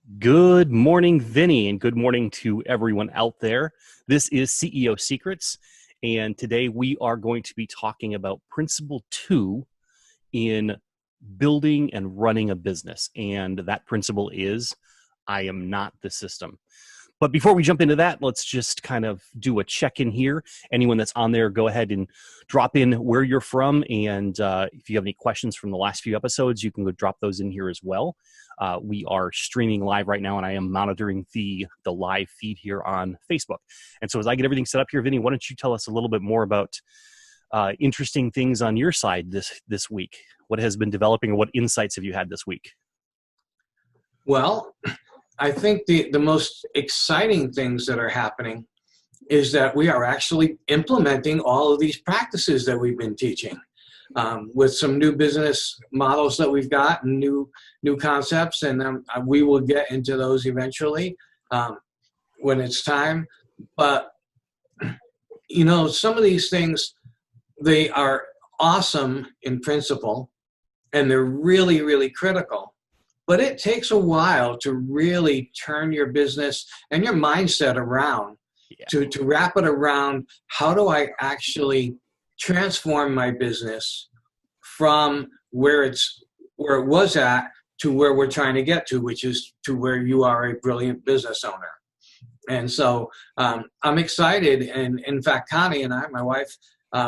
Good morning, Vinny, and good morning to everyone out there. This is CEO Secrets, and today we are going to be talking about Principle 2 in building and running a business. And that principle is, I am not the system. But before we jump into that, let's just kind of do a check-in here. Anyone that's on there, go ahead and drop in where you're from. And if you have any questions from the last few episodes, you can go drop those in here as well. We are streaming live right now, and I am monitoring the live feed here on Facebook. And so as I get everything set up here, Vinny, why don't you tell us a little bit more about interesting things on your side this week? What has been developing, or what insights have you had this week? Well, I think the most exciting things that are happening is that we are actually implementing all of these practices that we've been teaching with some new business models that we've got and new concepts. And we will get into those eventually when it's time. But, you know, some of these things, they are awesome in principle, and they're really, really critical. But it takes a while to really turn your business and your mindset around, to wrap it around, how do I actually transform my business from where it was at to where we're trying to get to, which is to where you are a brilliant business owner. And so I'm excited. And in fact, Connie and I, my wife,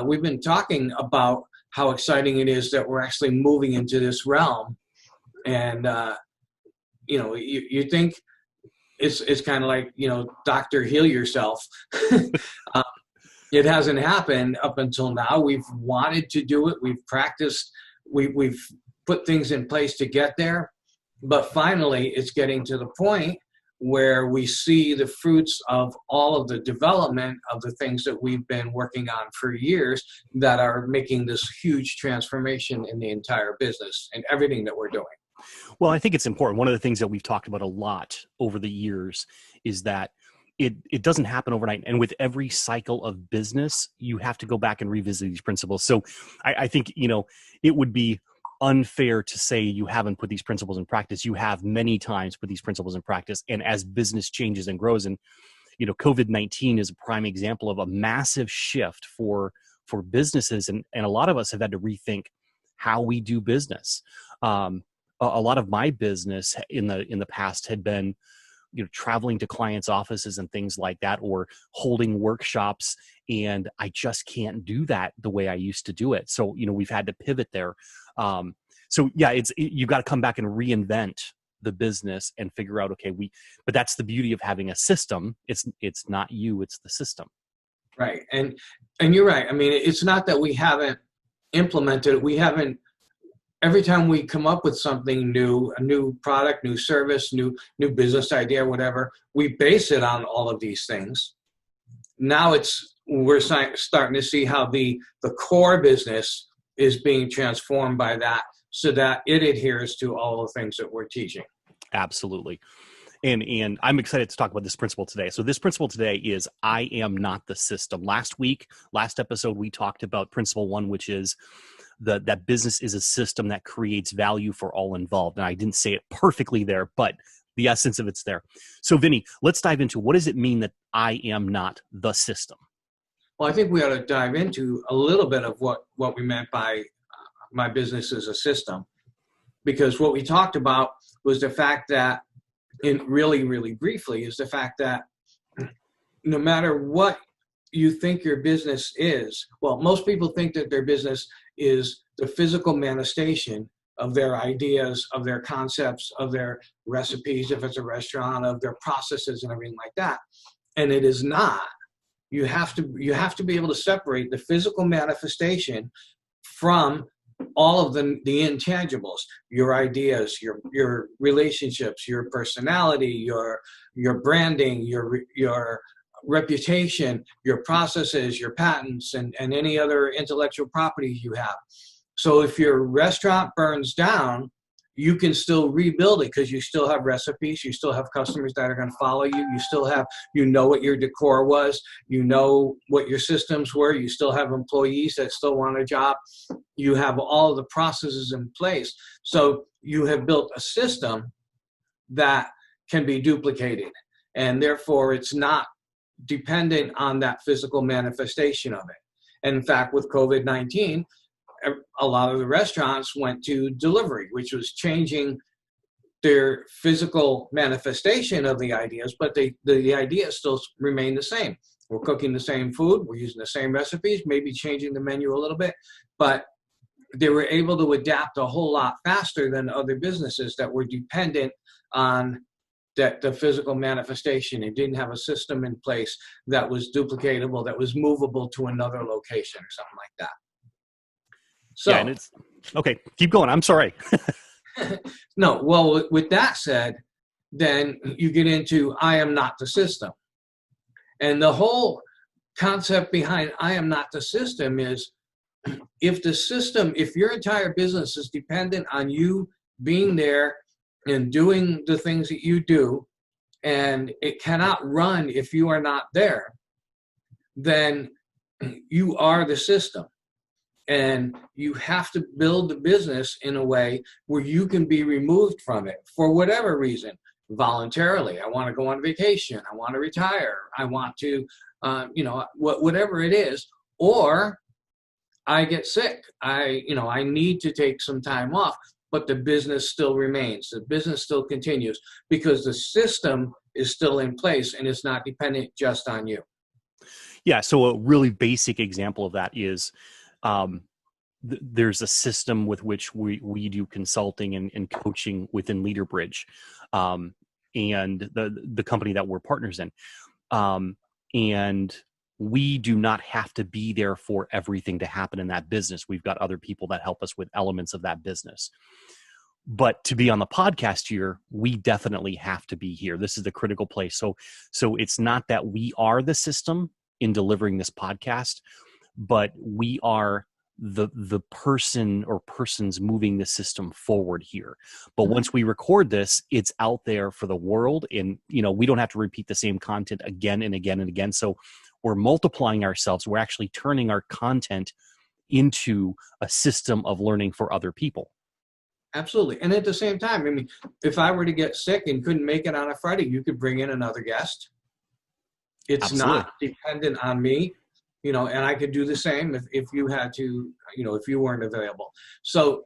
we've been talking about how exciting it is that we're actually moving into this realm. And, you know, you think it's kind of like, you know, doctor, heal yourself. It hasn't happened up until now. We've wanted to do it. We've practiced. We've put things in place to get there. But finally, it's getting to the point where we see the fruits of all of the development of the things that we've been working on for years that are making this huge transformation in the entire business and everything that we're doing. Well, I think it's important. One of the things that we've talked about a lot over the years is that it doesn't happen overnight. And with every cycle of business, you have to go back and revisit these principles. So I think, you know, it would be unfair to say you haven't put these principles in practice. You have many times put these principles in practice. And as business changes and grows, and, you know, COVID-19 is a prime example of a massive shift for businesses. And a lot of us have had to rethink how we do business. A lot of my business in the past had been, you know, traveling to clients' offices and things like that, or holding workshops, and I just can't do that the way I used to do it. So, you know, we've had to pivot there. So yeah, you've got to come back and reinvent the business and figure out, okay, but that's the beauty of having a system. It's not you, it's the system. Right. And you're right. I mean, it's not that we haven't implemented it. We haven't. Every time we come up with something new, a new product, new service, new business idea, whatever, we base it on all of these things. Now we're starting to see how the core business is being transformed by that, so that it adheres to all the things that we're teaching. Absolutely. And I'm excited to talk about this principle today. So this principle today is, I am not the system. Last episode, we talked about principle 1, which is that business is a system that creates value for all involved. And I didn't say it perfectly there, but the essence of it's there. So Vinny, let's dive into, what does it mean that I am not the system? Well, I think we ought to dive into a little bit of what we meant by my business is a system. Because what we talked about was the fact that, really, really briefly, is the fact that no matter what you think your business is, well, most people think that their business is the physical manifestation of their ideas, of their concepts, of their recipes, if it's a restaurant, of their processes and everything like that. And it is not. You have to be able to separate the physical manifestation from all of the intangibles, your ideas, your relationships, your personality, your branding, your reputation, your processes, your patents, and any other intellectual property you have. So if your restaurant burns down, you can still rebuild it because you still have recipes, you still have customers that are going to follow you, you still have, you know what your decor was, you know what your systems were, you still have employees that still want a job, you have all of the processes in place. So you have built a system that can be duplicated. And therefore, it's not dependent on that physical manifestation of it. And in fact, with COVID-19, a lot of the restaurants went to delivery, which was changing their physical manifestation of the ideas, but the ideas still remain the same. We're cooking the same food, we're using the same recipes, maybe changing the menu a little bit, but they were able to adapt a whole lot faster than other businesses that were dependent on the physical manifestation. It didn't have a system in place that was duplicatable, that was movable to another location or something like that. So, yeah, and it's okay. Keep going. I'm sorry. No, well, with that said, then you get into I am not the system. And the whole concept behind I am not the system is if your entire business is dependent on you being there and doing the things that you do, and it cannot run if you are not there, then you are the system. And you have to build the business in a way where you can be removed from it for whatever reason, voluntarily. I want to go on vacation. I want to retire. I want to, whatever it is. Or I get sick. I need to take some time off, but the business still remains. The business still continues because the system is still in place and it's not dependent just on you. Yeah. So a really basic example of that is, there's a system with which we do consulting and coaching within LeaderBridge, and the company that we're partners in. And we do not have to be there for everything to happen in that business. We've got other people that help us with elements of that business. But to be on the podcast here, we definitely have to be here. This is the critical place. So it's not that we are the system in delivering this podcast, but we are the person or persons moving the system forward here. But once we record this, it's out there for the world, and we don't have to repeat the same content again and again and again. So we're multiplying ourselves. We're actually turning our content into a system of learning for other people. Absolutely. And at the same time, I mean, if I were to get sick and couldn't make it on a Friday, you could bring in another guest. It's Absolutely. not dependent on me. And I could do the same if you had to, if you weren't available. So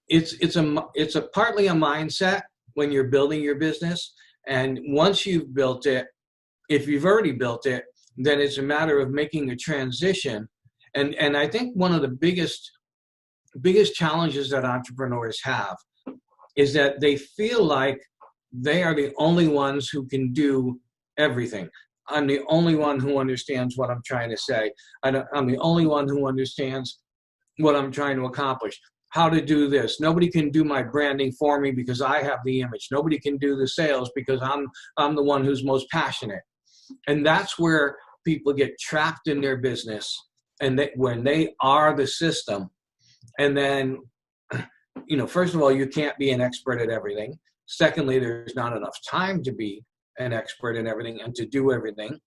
it's a partly a mindset when you're building your business. And once you've built it, if you've already built it, then it's a matter of making a transition. And I think one of the biggest challenges that entrepreneurs have is that they feel like they are the only ones who can do everything. I'm the only one who understands what I'm trying to say. I'm the only one who understands what I'm trying to accomplish, how to do this. Nobody can do my branding for me because I have the image. Nobody can do the sales because I'm the one who's most passionate. And that's where people get trapped in their business, and when they are the system. And then, first of all, you can't be an expert at everything. Secondly, there's not enough time to be an expert in everything and to do everything.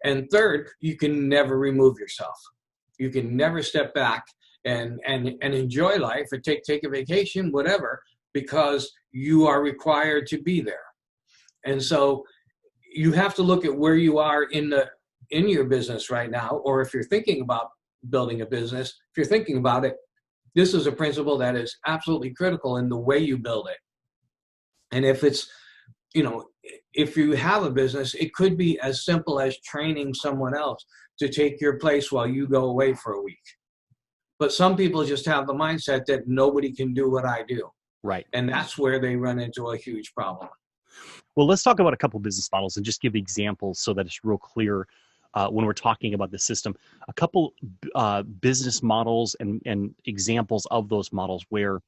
And third, you can never remove yourself. You can never step back and enjoy life or take a vacation, whatever, because you are required to be there. And so you have to look at where you are in your business right now, or if you're thinking about building a business, if you're thinking about it, this is a principle that is absolutely critical in the way you build it. And if it's, if you have a business, it could be as simple as training someone else to take your place while you go away for a week. But some people just have the mindset that nobody can do what I do. Right. And that's where they run into a huge problem. Well, let's talk about a couple business models and just give examples so that it's real clear when we're talking about the system. A couple business models and examples of those models where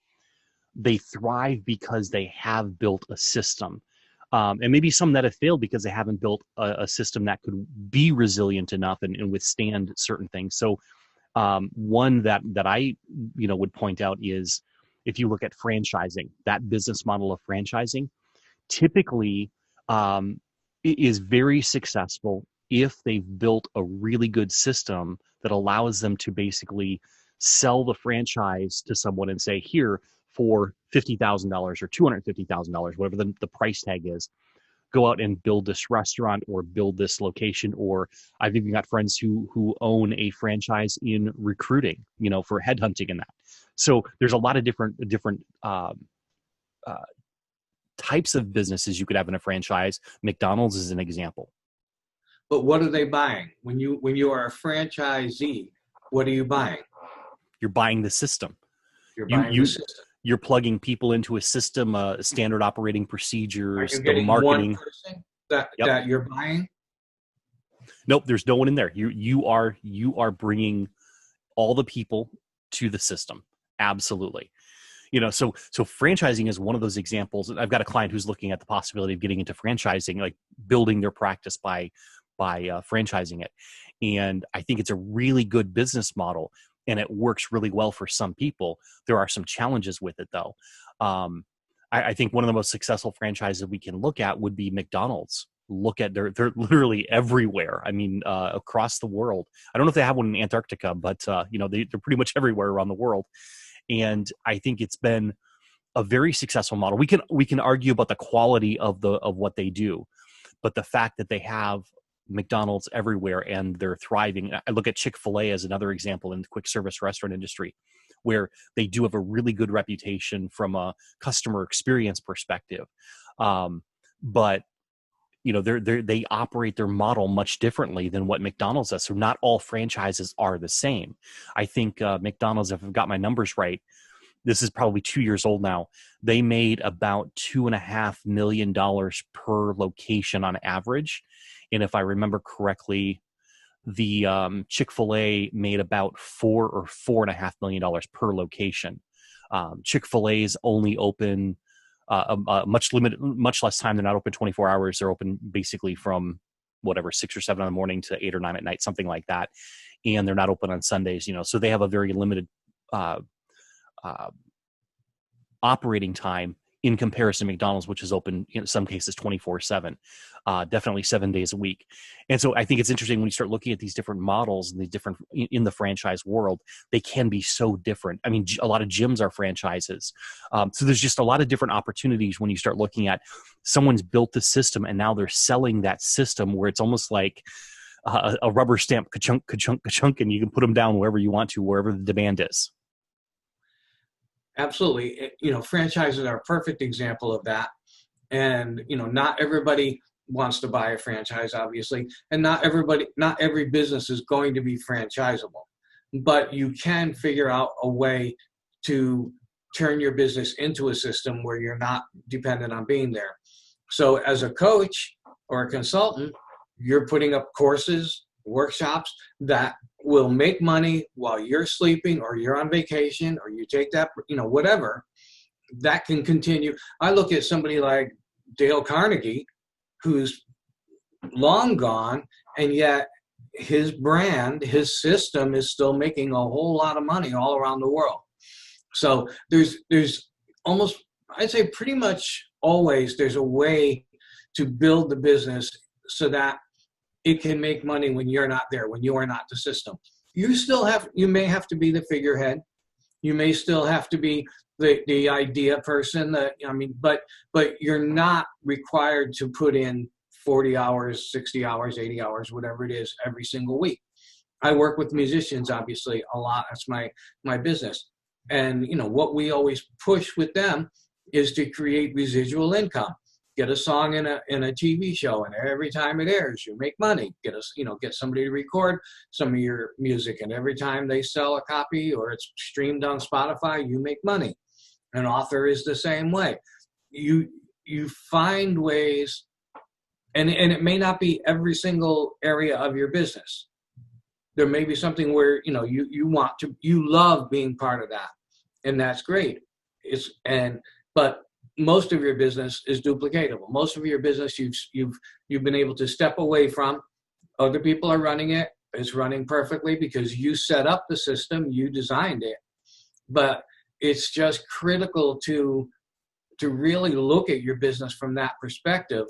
they thrive because they have built a system. And maybe some that have failed because they haven't built a system that could be resilient enough and withstand certain things. So one that I would point out is if you look at franchising, that business model of franchising typically is very successful if they've built a really good system that allows them to basically sell the franchise to someone and say, here, for $50,000 or $250,000, whatever the price tag is, go out and build this restaurant or build this location. Or I've even got friends who own a franchise in recruiting, for headhunting and that. So there's a lot of different types of businesses you could have in a franchise. McDonald's is an example. But what are they buying? When you are a franchisee, what are you buying? You're buying the system. You're buying the system. You're plugging people into a system, standard operating procedures, are you getting marketing. One person that you're buying? Nope, there's no one in there. You are bringing all the people to the system. Absolutely. So franchising is one of those examples. I've got a client who's looking at the possibility of getting into franchising, like building their practice by franchising it. And I think it's a really good business model, and it works really well for some people. There are some challenges with it, though. I think one of the most successful franchises we can look at would be McDonald's. Look at they're literally everywhere. I mean, across the world. I don't know if they have one in Antarctica, but they're pretty much everywhere around the world. And I think it's been a very successful model. We can argue about the quality of what they do, but the fact that they have McDonald's everywhere and they're thriving. I look at Chick-fil-A as another example in the quick service restaurant industry, where they do have a really good reputation from a customer experience perspective. But they operate their model much differently than what McDonald's does. So not all franchises are the same. I think McDonald's, if I've got my numbers right, this is probably 2 years old now. They made about $2.5 million per location on average. And if I remember correctly, the Chick-fil-A made about $4 or $4.5 million per location. Chick-fil-A's only open much less time. They're not open 24 hours. They're open basically from 6 or 7 in the morning to 8 or 9 at night, something like that. And they're not open on Sundays, so they have a very limited operating time in comparison to McDonald's, which is open in some cases 24/7, definitely 7 days a week. And so I think it's interesting when you start looking at these different models and these different in the franchise world, they can be so different. I mean, a lot of gyms are franchises. So there's just a lot of different opportunities when you start looking at someone's built the system and now they're selling that system, where it's almost like a rubber stamp, ka-chunk, ka-chunk, ka-chunk, and you can put them down wherever you want to, wherever the demand is. Absolutely. Franchises are a perfect example of that. And, not everybody wants to buy a franchise, obviously, and not every business is going to be franchisable, but you can figure out a way to turn your business into a system where you're not dependent on being there. So as a coach or a consultant, you're putting up courses, workshops that will make money while you're sleeping or you're on vacation or you take that, whatever, that can continue. I look at somebody like Dale Carnegie, who's long gone, and yet his brand, his system is still making a whole lot of money all around the world. So there's almost, I'd say pretty much always there's a way to build the business so that it can make money when you're not there, when you are not the system. You may have to be the figurehead. You may still have to be the idea person, but you're not required to put in 40 hours, 60 hours, 80 hours, whatever it is, every single week. I work with musicians, obviously, a lot. That's my business. And, what we always push with them is to create residual income. Get a song in a TV show, and every time it airs, you make money. Get somebody to record some of your music, and every time they sell a copy or it's streamed on Spotify, you make money. An author is the same way. You find ways, and it may not be every single area of your business. There may be something where you love being part of that, and that's great. But most of your business is duplicatable. Most of your business you've been able to step away from. Other people are running it. It's running perfectly because you set up the system, you designed it. But it's just critical to really look at your business from that perspective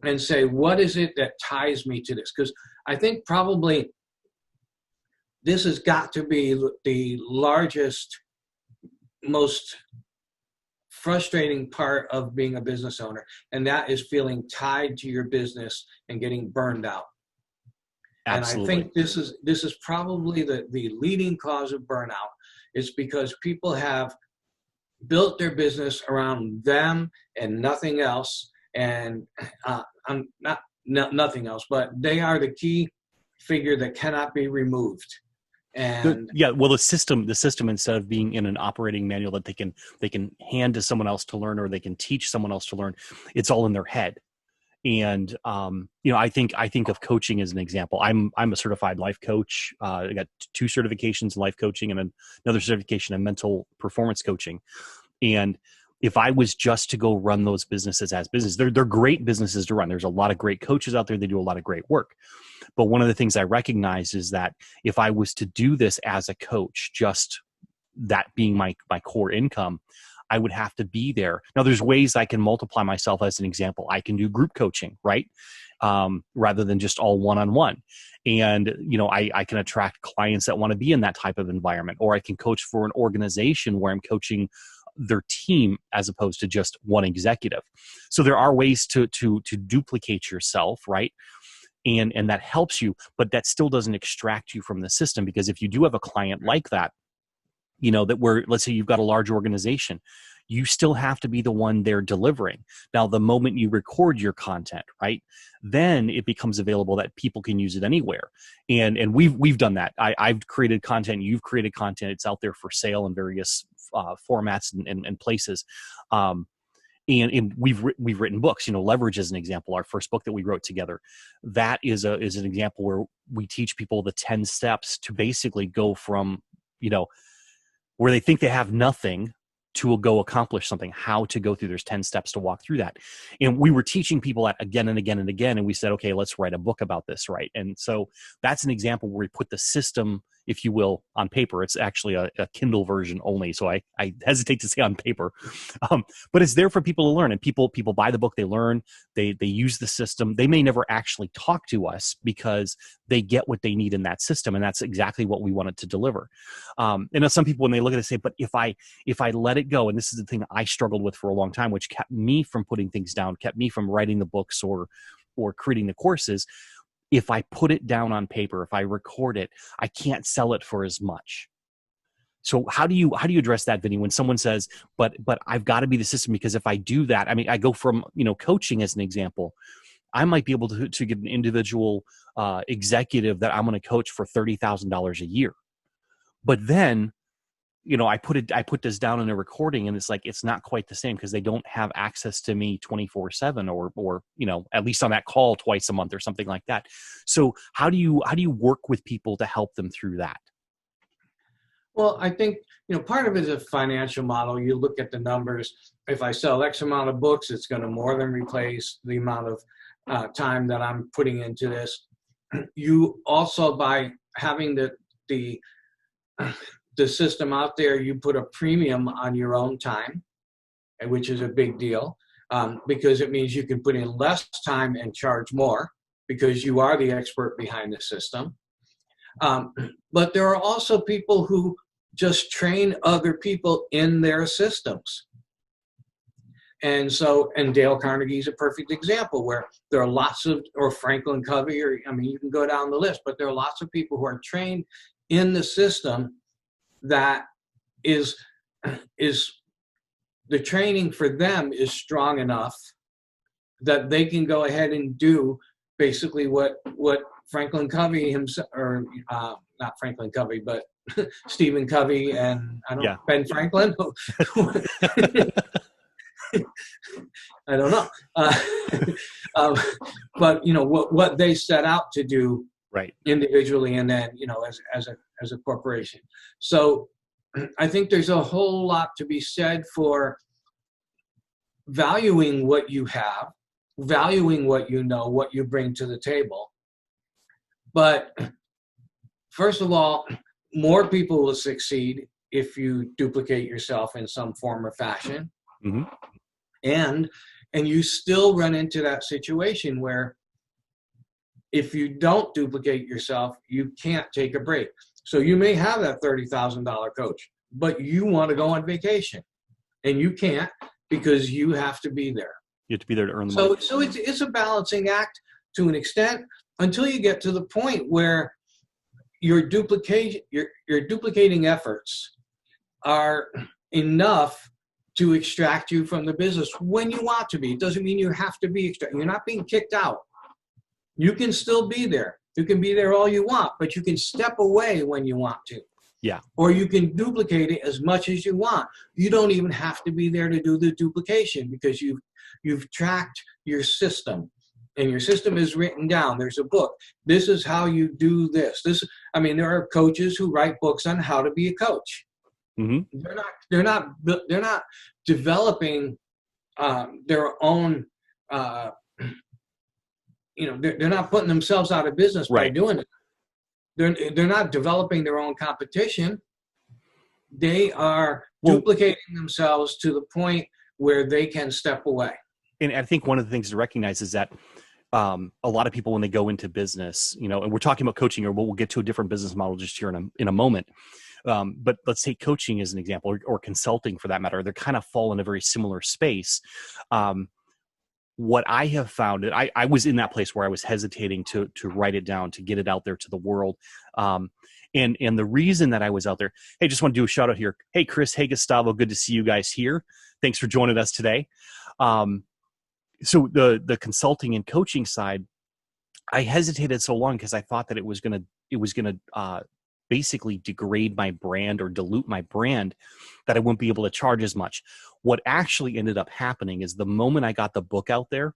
and say, what is it that ties me to this? Because I think probably this has got to be the largest, most frustrating part of being a business owner, and that is feeling tied to your business and getting burned out. Absolutely. And I think this is probably the leading cause of burnout. It's because people have built their business around them and nothing else, and nothing else, but they are the key figure that cannot be removed. And yeah, well, the system instead of being in an operating manual that they can hand to someone else to learn, or they can teach someone else to learn, it's all in their head. And you know, I think of coaching as an example. I'm a certified life coach. I got 2 certifications in life coaching and another certification in mental performance coaching. And if I was just to go run those businesses as business, they're great businesses to run. There's a lot of great coaches out there. They do a lot of great work. But one of the things I recognize is that if I was to do this as a coach, just that being my core income, I would have to be there. Now, there's ways I can multiply myself. As an example, I can do group coaching, right? Rather than just all one-on-one. And, you know, I can attract clients that want to be in that type of environment, or I can coach for an organization where I'm coaching their team as opposed to just one executive. So there are ways to duplicate yourself, right? And that helps you, but that still doesn't extract you from the system, because if you do have a client like that, you know, that let's say you've got a large organization, you still have to be the one they're delivering. Now, the moment you record your content, right, then it becomes available that people can use it anywhere. And we've done that. I've created content. You've created content. It's out there for sale in various formats and places. And we've written books. You know, Leverage is an example. Our first book that we wrote together, that is an example where we teach people the 10 steps to basically go from, you know, where they think they have nothing to go accomplish something, how to go through. There's 10 steps to walk through that. And we were teaching people that again and again and again. And we said, okay, let's write a book about this, right? And so that's an example where we put the system, if you will, on paper. It's actually a Kindle version only, so I hesitate to say on paper, but it's there for people to learn. And people buy the book, they learn, they use the system. They may never actually talk to us because they get what they need in that system, and that's exactly what we wanted to deliver. And some people, when they look at it, say, but if I let it go, and this is the thing I struggled with for a long time, which kept me from putting things down, kept me from writing the books or creating the courses. If I put it down on paper, if I record it, I can't sell it for as much. So how do you address that, Vinny, when someone says, but I've got to be the system, because if I do that, I mean, I go from, you know, coaching as an example, I might be able to get an individual executive that I'm going to coach for $30,000 a year. But then, you know, I put this down in a recording, and it's like, it's not quite the same because they don't have access to me 24/7 or, you know, at least on that call twice a month or something like that. So how do you work with people to help them through that? Well, I think, you know, part of it is a financial model. You look at the numbers. If I sell X amount of books, it's going to more than replace the amount of time that I'm putting into this. You also, by having the system out there, you put a premium on your own time, which is a big deal, because it means you can put in less time and charge more because you are the expert behind the system. But there are also people who just train other people in their systems. And Dale Carnegie is a perfect example, where there are lots of, or Franklin Covey, or, I mean, you can go down the list, but there are lots of people who are trained in the system that is the training for them is strong enough that they can go ahead and do basically what Franklin Covey himself, or not Franklin Covey, but Stephen Covey and Ben Franklin. I don't know, but you know what they set out to do, right, individually, and then, you know, as a corporation. So I think there's a whole lot to be said for valuing what you have, valuing what you know, what you bring to the table. But first of all, more people will succeed if you duplicate yourself in some form or fashion. Mm-hmm. And you still run into that situation where if you don't duplicate yourself, you can't take a break. So you may have that $30,000 coach, but you want to go on vacation and you can't because you have to be there. You have to be there to earn the money. So it's a balancing act to an extent until you get to the point where your duplicating efforts are enough to extract you from the business when you want to be. It doesn't mean you have to be extracted. You're not being kicked out. You can still be there. You can be there all you want, but you can step away when you want to. Yeah. Or you can duplicate it as much as you want. You don't even have to be there to do the duplication because you've tracked your system. And your system is written down. There's a book. This is how you do this. There are coaches who write books on how to be a coach. Mm-hmm. They're not developing their own. They're not putting themselves out of business by doing it. They're not developing their own competition. They are duplicating themselves to the point where they can step away. And I think one of the things to recognize is that a lot of people, when they go into business, and we're talking about coaching, or we'll get to a different business model just here in a moment. But let's take coaching as an example, or consulting for that matter. They kind of fall in a very similar space. What I have found, and I was in that place where I was hesitating to write it down, to get it out there to the world. And the reason that I was out there, hey, just want to do a shout out here. Hey, Chris, hey, Gustavo, good to see you guys here. Thanks for joining us today. So the consulting and coaching side, I hesitated so long because I thought that it was gonna basically degrade my brand or dilute my brand, that I wouldn't be able to charge as much. What actually ended up happening is the moment I got the book out there,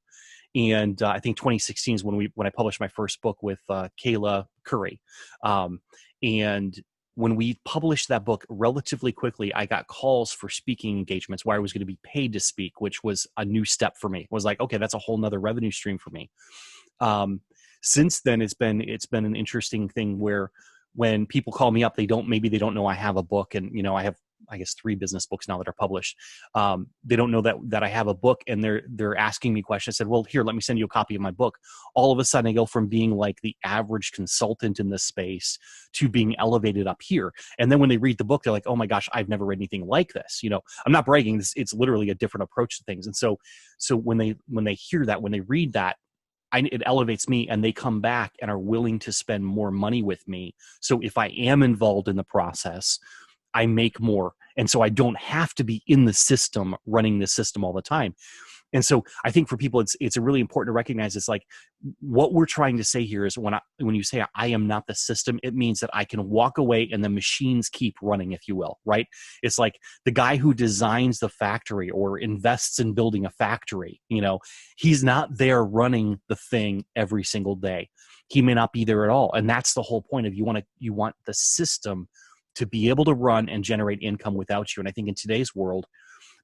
and I think 2016 is when I published my first book with Kayla Curry, and when we published that book relatively quickly, I got calls for speaking engagements where I was going to be paid to speak, which was a new step for me. It was like, okay, that's a whole nother revenue stream for me. Since then, it's been an interesting thing where when people call me up, they don't know I have a book, and I have, I guess, 3 business books now that are published. They don't know that I have a book, and they're asking me questions. I said, well, here, let me send you a copy of my book. All of a sudden I go from being like the average consultant in this space to being elevated up here. And then when they read the book, they're like, oh my gosh, I've never read anything like this. I'm not bragging. It's literally a different approach to things. And so when they hear that, when they read that, it elevates me, and they come back and are willing to spend more money with me. So if I am involved in the process, I make more. And so I don't have to be in the system, running the system all the time. And so I think for people, it's really important to recognize, it's like, what we're trying to say here is when you say I am not the system, it means that I can walk away and the machines keep running, if you will, right? It's like the guy who designs the factory or invests in building a factory, he's not there running the thing every single day. He may not be there at all. And that's the whole point of you want the system to be able to run and generate income without you. And I think in today's world,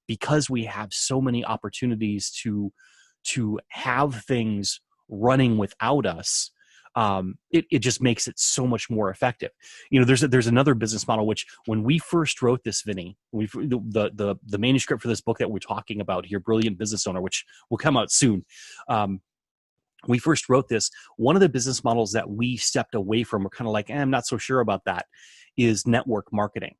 because we have so many opportunities to have things running without us, it just makes it so much more effective. There's another business model, which when we first wrote this, Vinny, the manuscript for this book that we're talking about here, Brilliant Business Owner, which will come out soon. We first wrote this. One of the business models that we stepped away from, we're kind of like, I'm not so sure about that, is network marketing.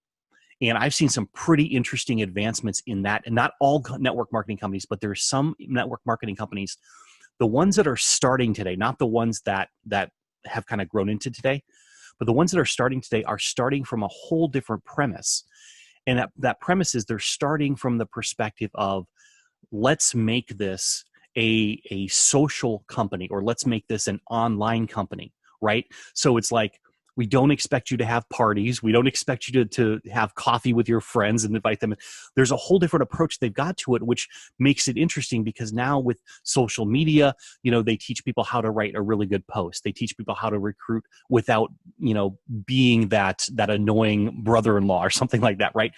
And I've seen some pretty interesting advancements in that. And not all network marketing companies, but there's some network marketing companies, the ones that are starting today, not the ones that have kind of grown into today, but the ones that are starting today are starting from a whole different premise. And that premise is they're starting from the perspective of, let's make this a social company, or let's make this an online company, right? So it's like, we don't expect you to have parties. We don't expect you to have coffee with your friends and invite them. There's a whole different approach they've got to it, which makes it interesting, because now with social media, they teach people how to write a really good post. They teach people how to recruit without, being that annoying brother-in-law or something like that, right?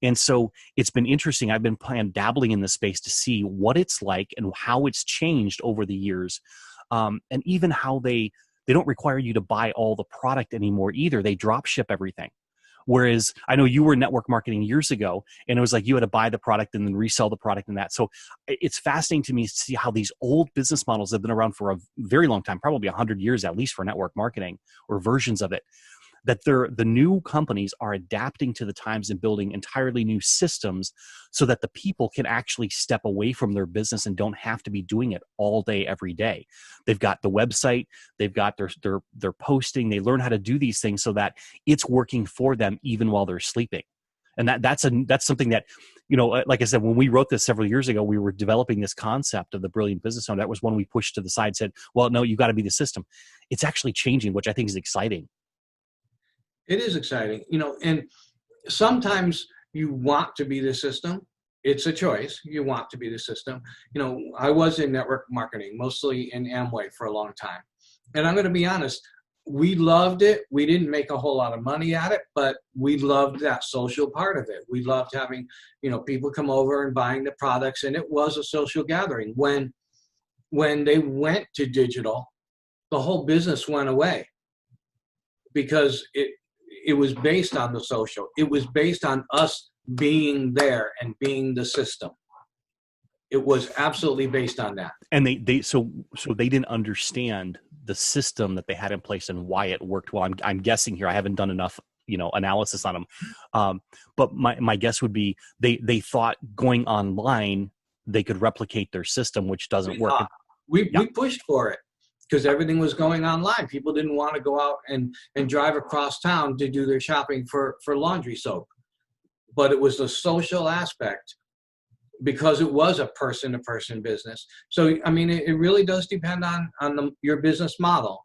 And so it's been interesting. I've been dabbling in this space to see what it's like and how it's changed over the years, and even how they don't require you to buy all the product anymore either. They drop ship everything. Whereas I know you were in network marketing years ago, and it was like you had to buy the product and then resell the product and that. So it's fascinating to me to see how these old business models have been around for a very long time, probably 100 years at least for network marketing, or versions of it. that the new companies are adapting to the times and building entirely new systems so that the people can actually step away from their business and don't have to be doing it all day, every day. They've got the website, they've got their posting, they learn how to do these things so that it's working for them even while they're sleeping. And that's something that, like I said, when we wrote this several years ago, we were developing this concept of the brilliant business owner. That was one we pushed to the side, said, well, no, you got to be the system. It's actually changing, which I think is exciting. It is exciting, and sometimes you want to be the system. It's a choice. You want to be the system. I was in network marketing, mostly in Amway for a long time. And I'm going to be honest, we loved it. We didn't make a whole lot of money at it, but we loved that social part of it. We loved having, people come over and buying the products, and it was a social gathering. When they went to digital, the whole business went away because it was based on the social. It was based on us being there and being the system. It was absolutely based on that. And so they didn't understand the system that they had in place and why it worked well. I'm guessing here. I haven't done enough, analysis on them. But my guess would be they thought going online they could replicate their system, which doesn't work. We pushed for it because everything was going online. People didn't want to go out and drive across town to do their shopping for laundry soap. But it was the social aspect, because it was a person-to-person business. So, I mean, it really does depend on your business model.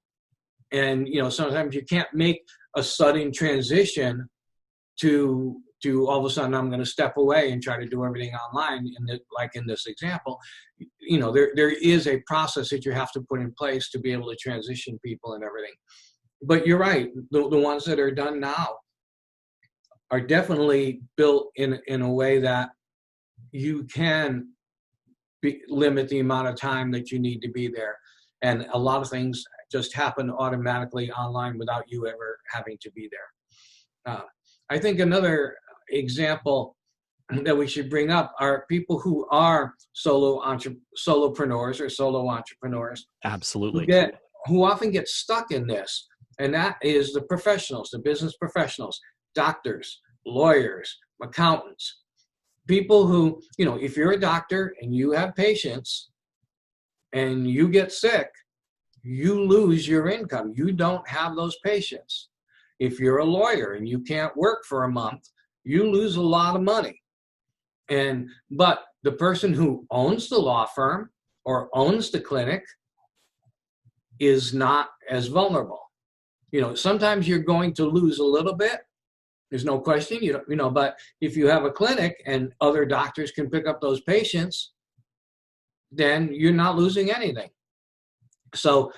And, sometimes you can't make a sudden transition to all of a sudden I'm going to step away and try to do everything online. Like in this example, there is a process that you have to put in place to be able to transition people and everything. But you're right. The ones that are done now are definitely built in a way that you can limit the amount of time that you need to be there. And a lot of things just happen automatically online without you ever having to be there. I think another example that we should bring up are people who are solopreneurs or solo entrepreneurs. Absolutely. Who often get stuck in this. And that is the professionals, the business professionals, doctors, lawyers, accountants. People who, if you're a doctor and you have patients and you get sick, you lose your income. You don't have those patients. If you're a lawyer and you can't work for a month, you lose a lot of money. But the person who owns the law firm or owns the clinic is not as vulnerable. Sometimes you're going to lose a little bit. There's no question, but if you have a clinic and other doctors can pick up those patients, then you're not losing anything. So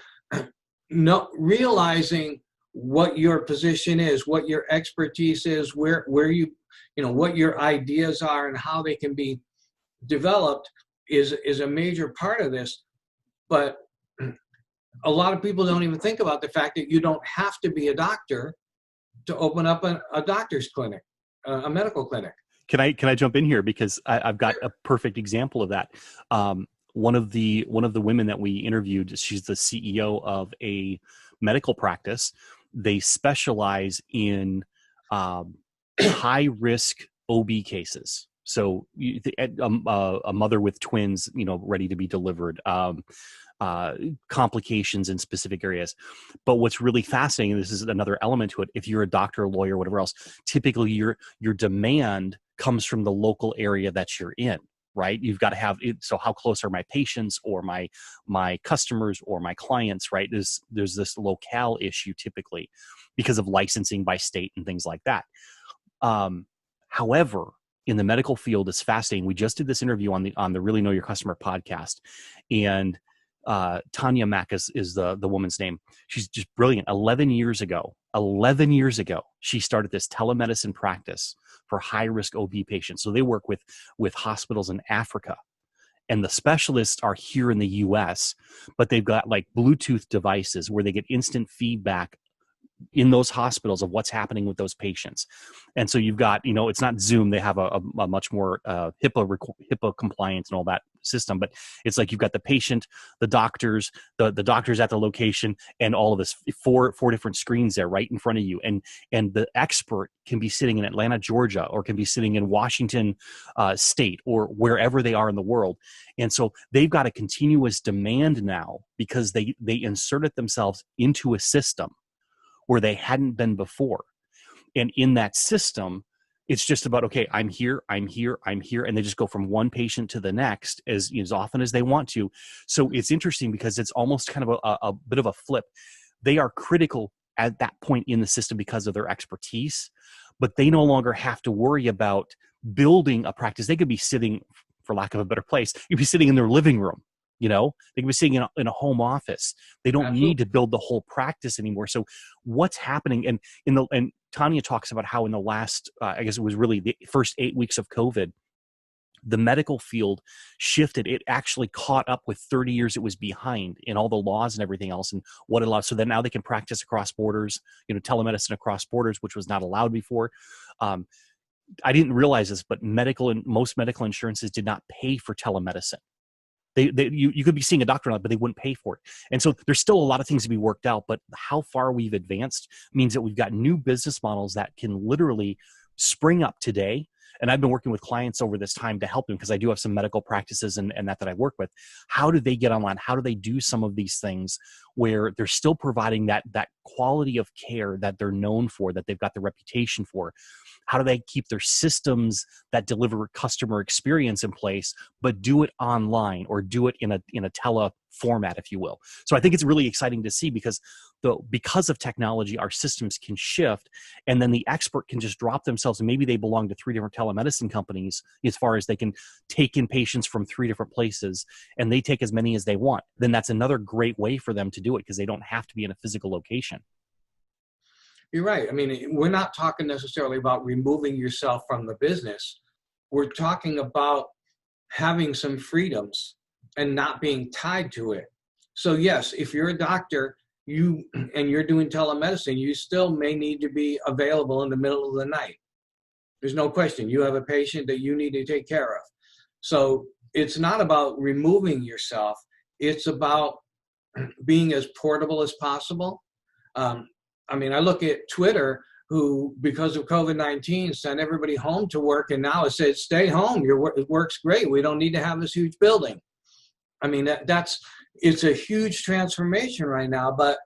realizing what your position is, what your expertise is, where you, what your ideas are and how they can be developed is a major part of this. But a lot of people don't even think about the fact that you don't have to be a doctor to open up a doctor's clinic, a medical clinic. Can I jump in here because I've got a perfect example of that. One of the women that we interviewed, she's the CEO of a medical practice. They specialize in high risk OB cases. So a mother with twins, ready to be delivered. Complications in specific areas. But what's really fascinating, and this is another element to it, if you're a doctor, a lawyer, whatever else, typically your demand comes from the local area that you're in, right? You've got to have it. So how close are my patients or my customers or my clients, right? There's this locale issue typically because of licensing by state and things like that. However, in the medical field, it's fascinating. We just did this interview on the Really Know Your Customer podcast, and Tanya Mack is the woman's name. She's just brilliant. 11 years ago, she started this telemedicine practice for high-risk OB patients. So they work with hospitals in Africa, and the specialists are here in the US, but they've got like Bluetooth devices where they get instant feedback in those hospitals of what's happening with those patients. And so you've got, it's not Zoom. They have a much more HIPAA compliance and all that system, but it's like you've got the patient, the doctors, the doctors at the location, and all of this four different screens there right in front of you. And the expert can be sitting in Atlanta, Georgia, or can be sitting in Washington state, or wherever they are in the world. And so they've got a continuous demand now because they inserted themselves into a system where they hadn't been before. And in that system, it's just about, okay, I'm here, and they just go from one patient to the next as often as they want to. So it's interesting because it's almost kind of a bit of a flip. They are critical at that point in the system because of their expertise, but they no longer have to worry about building a practice. They could be sitting, for lack of a better place, you'd be sitting in their living room. They could be sitting in a home office. They don't Absolutely. need to build the whole practice anymore. So what's happening? And Tanya talks about how in the last, I guess it was really the first 8 weeks of COVID, the medical field shifted. It actually caught up with 30 years it was behind in all the laws and everything else, and what it allows. So that now they can practice across borders, telemedicine across borders, which was not allowed before. I didn't realize this, but most medical insurances did not pay for telemedicine. You could be seeing a doctor, but they wouldn't pay for it. And so there's still a lot of things to be worked out, but how far we've advanced means that we've got new business models that can literally spring up today. And I've been working with clients over this time to help them, because I do have some medical practices and that I work with. How do they get online? How do they do some of these things where they're still providing that quality of care that they're known for, that they've got the reputation for? How do they keep their systems that deliver customer experience in place, but do it online or do it in a tele format, if you will? So I think it's really exciting to see because of technology, our systems can shift, and then the expert can just drop themselves, and maybe they belong to 3 different telemedicine companies as far as they can take in patients from 3 different places, and they take as many as they want. Then that's another great way for them to do it because they don't have to be in a physical location. You're right. I mean, we're not talking necessarily about removing yourself from the business. We're talking about having some freedoms and not being tied to it. So yes, if you're a doctor, and you're doing telemedicine, you still may need to be available in the middle of the night. There's no question. You have a patient that you need to take care of. So it's not about removing yourself. It's about being as portable as possible. I look at Twitter, who, because of COVID-19, sent everybody home to work, and now it says, stay home. It works great. We don't need to have this huge building. I mean, it's a huge transformation right now, but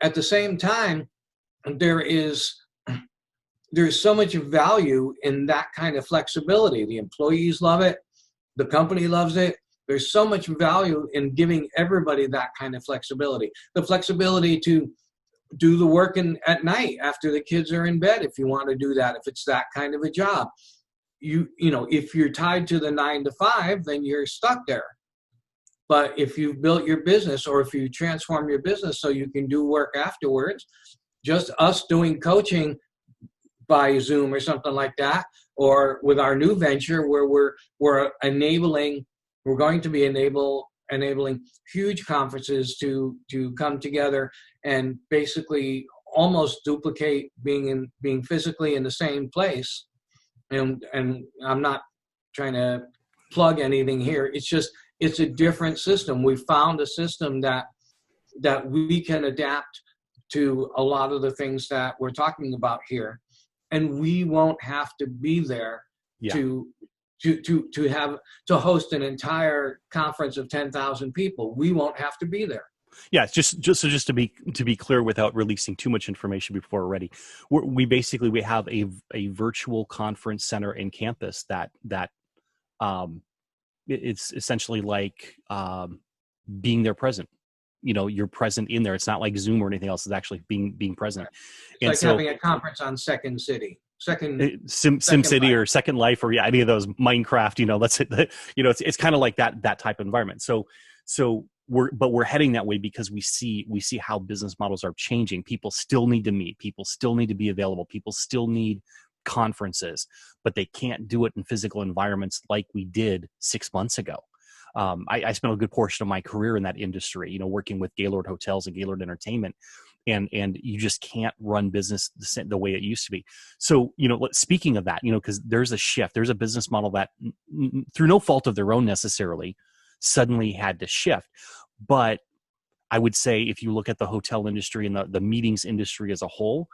at the same time, there's so much value in that kind of flexibility. The employees love it. The company loves it. There's so much value in giving everybody that kind of flexibility. The flexibility to do the work at night after the kids are in bed, if you want to do that, if it's that kind of a job. If you're tied to the 9 to 5, then you're stuck there. But if you've built your business, or if you transform your business so you can do work afterwards, just us doing coaching by Zoom or something like that, or with our new venture where we're going to be enabling huge conferences to come together and basically almost duplicate being physically in the same place. And I'm not trying to plug anything here. It's a different system. We found a system that we can adapt to a lot of the things that we're talking about here, and we won't have to be there to host an entire conference of 10,000 people. We won't have to be there. Yeah, it's just to be clear, without releasing too much information before we're ready, we have a virtual conference center in campus that it's essentially like being there present. You're present in there. It's not like Zoom or anything else. It's actually being present. It's like having a conference on Second City. Sim City or Second Life, or any of those, Minecraft, let's hit it's kind of like that type of environment. So we're heading that way because we see how business models are changing. People still need to meet, people still need to be available, people still need conferences, but they can't do it in physical environments like we did 6 months ago. I spent a good portion of my career in that industry, working with Gaylord Hotels and Gaylord Entertainment. and you just can't run business the way it used to be. So, speaking of that, because there's a shift, there's a business model that through no fault of their own necessarily suddenly had to shift. But I would say if you look at the hotel industry and the meetings industry as a whole,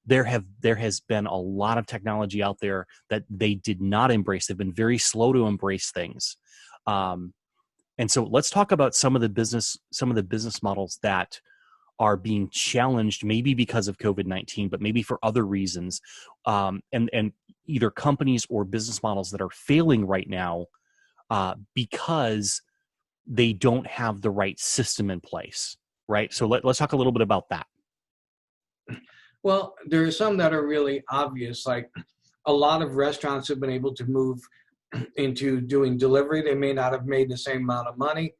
there has been a lot of technology out there that they did not embrace. They've been very slow to embrace things. And so let's talk about some of the business models that are being challenged, maybe because of COVID-19, but maybe for other reasons, and either companies or business models that are failing right now because they don't have the right system in place, right? So let's talk a little bit about that. Well, there are some that are really obvious, like a lot of restaurants have been able to move into doing delivery. They may not have made the same amount of money,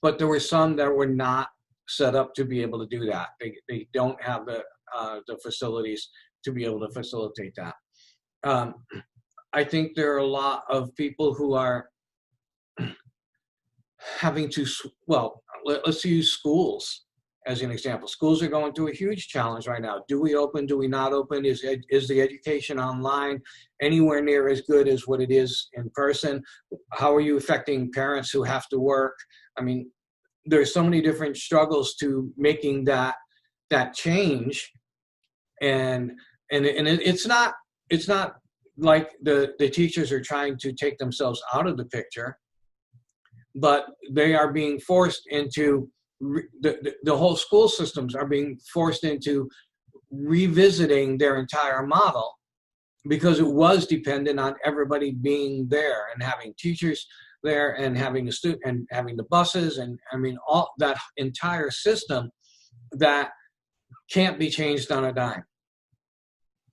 but there were some that were not set up to be able to do that. They don't have the facilities to be able to facilitate that. I think there are a lot of people who are having to, let's use schools as an example. Schools are going through a huge challenge right now. Do we open? Do we not open? Is the education online anywhere near as good as what it is in person? How are you affecting parents who have to work? I mean, there's so many different struggles to making that change, and it's not like the teachers are trying to take themselves out of the picture, but they are being forced into the whole school systems are being forced into revisiting their entire model, because it was dependent on everybody being there and having teachers there and having the student and having the buses, and I mean all that entire system that can't be changed on a dime.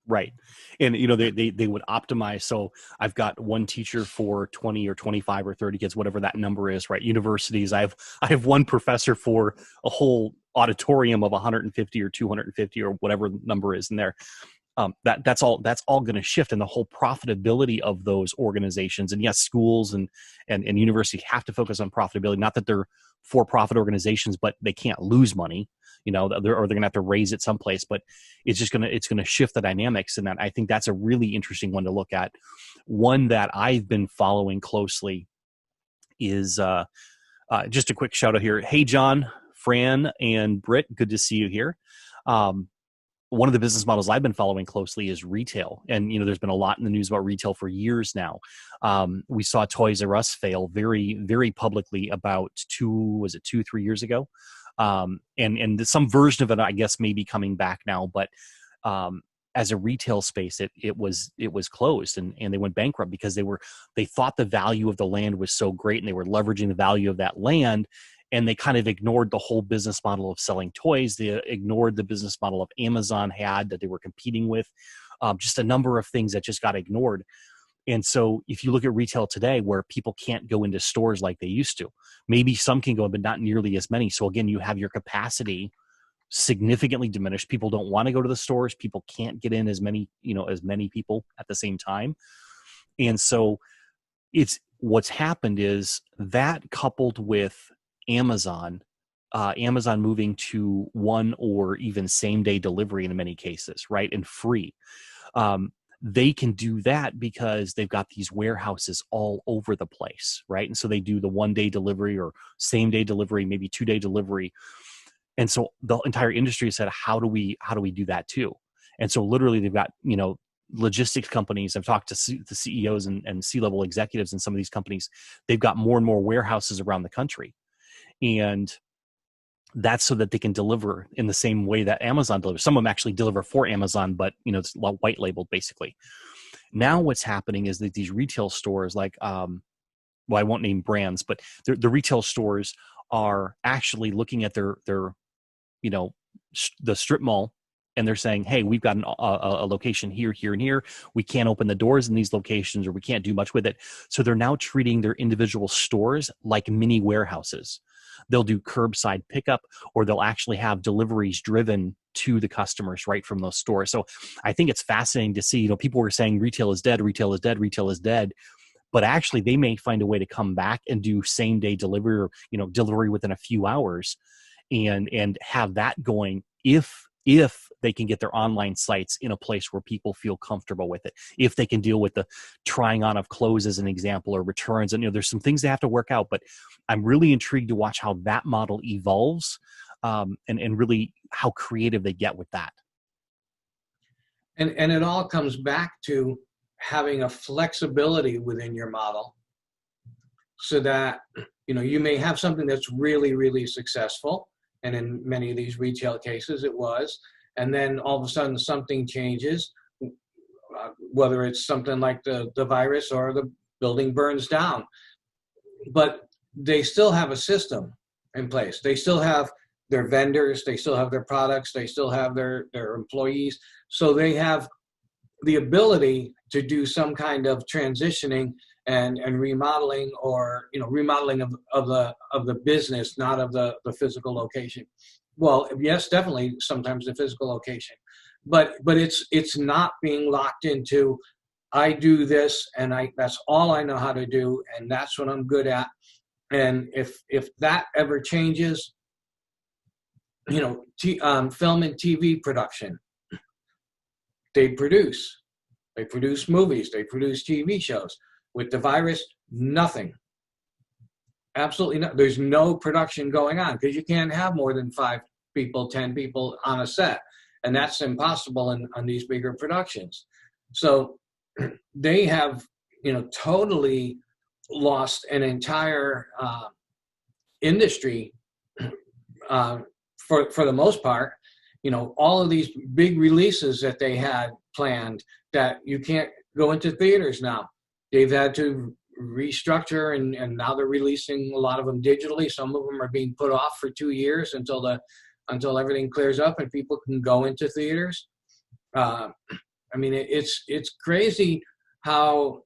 Right. And, they would optimize. So I've got one teacher for 20 or 25 or 30 kids, whatever that number is, right? Universities. I have one professor for a whole auditorium of 150 or 250 or whatever the number is in there. That's all going to shift, and the whole profitability of those organizations. And yes, schools and universities have to focus on profitability. Not that they're for-profit organizations, but they can't lose money, or they're going to have to raise it someplace. But it's going to shift the dynamics, and that I think that's a really interesting one to look at. One that I've been following closely is just a quick shout out here. Hey, John, Fran, and Britt, good to see you here. One of the business models I've been following closely is retail. And, there's been a lot in the news about retail for years now. We saw Toys R Us fail very, very publicly about 2-3 years ago. And some version of it, I guess, may be coming back now. But as a retail space, it was closed and they went bankrupt because they thought the value of the land was so great and they were leveraging the value of that land. And they kind of ignored the whole business model of selling toys. They ignored the business model of Amazon had that they were competing with. Just a number of things that just got ignored. And so if you look at retail today, where people can't go into stores like they used to, maybe some can go, but not nearly as many. So again, you have your capacity significantly diminished. People don't want to go to the stores. People can't get in as many people at the same time. And so what's happened is that, coupled with Amazon moving to one or even same day delivery in many cases, right? And free. They can do that because they've got these warehouses all over the place, right? And so they do the 1-day delivery or same day delivery, maybe 2-day delivery. And so the entire industry said, how do we do that too? And so literally they've got, logistics companies. I've talked to the CEOs and C-level executives in some of these companies. They've got more and more warehouses around the country. And that's so that they can deliver in the same way that Amazon delivers. Some of them actually deliver for Amazon, but it's white labeled basically. Now what's happening is that these retail stores, like, I won't name brands, but the retail stores are actually looking at their the strip mall, and they're saying, hey, we've got a location here, here, and here. We can't open the doors in these locations, or we can't do much with it. So they're now treating their individual stores like mini warehouses. They'll do curbside pickup, or they'll actually have deliveries driven to the customers right from those stores. So I think it's fascinating to see, people were saying retail is dead, retail is dead, retail is dead. But actually they may find a way to come back and do same day delivery, or, delivery within a few hours and have that going if if they can get their online sites in a place where people feel comfortable with it, if they can deal with the trying on of clothes as an example, or returns. And there's some things they have to work out, but I'm really intrigued to watch how that model evolves, and really how creative they get with that. And it all comes back to having a flexibility within your model, so that you may have something that's really, really successful, and in many of these retail cases it was, and then all of a sudden something changes, whether it's something like the virus or the building burns down, but they still have a system in place. They still have their vendors, they still have their products, they still have their employees, so they have the ability to do some kind of transitioning and remodeling, or remodeling of the business, not of the physical location. Well, yes, definitely sometimes the physical location, but it's not being locked into, I do this and that's all I know how to do and that's what I'm good at. And if that ever changes, film and TV production, they produce movies, they produce TV shows. With the virus, nothing. Absolutely not. There's no production going on because you can't have more than 5 people, 10 people on a set. And that's impossible on these bigger productions. So they have, totally lost an entire industry for the most part. All of these big releases that they had planned that you can't go into theaters now. They've had to restructure, and now they're releasing a lot of them digitally. Some of them are being put off for 2 years until everything clears up and people can go into theaters. It's crazy how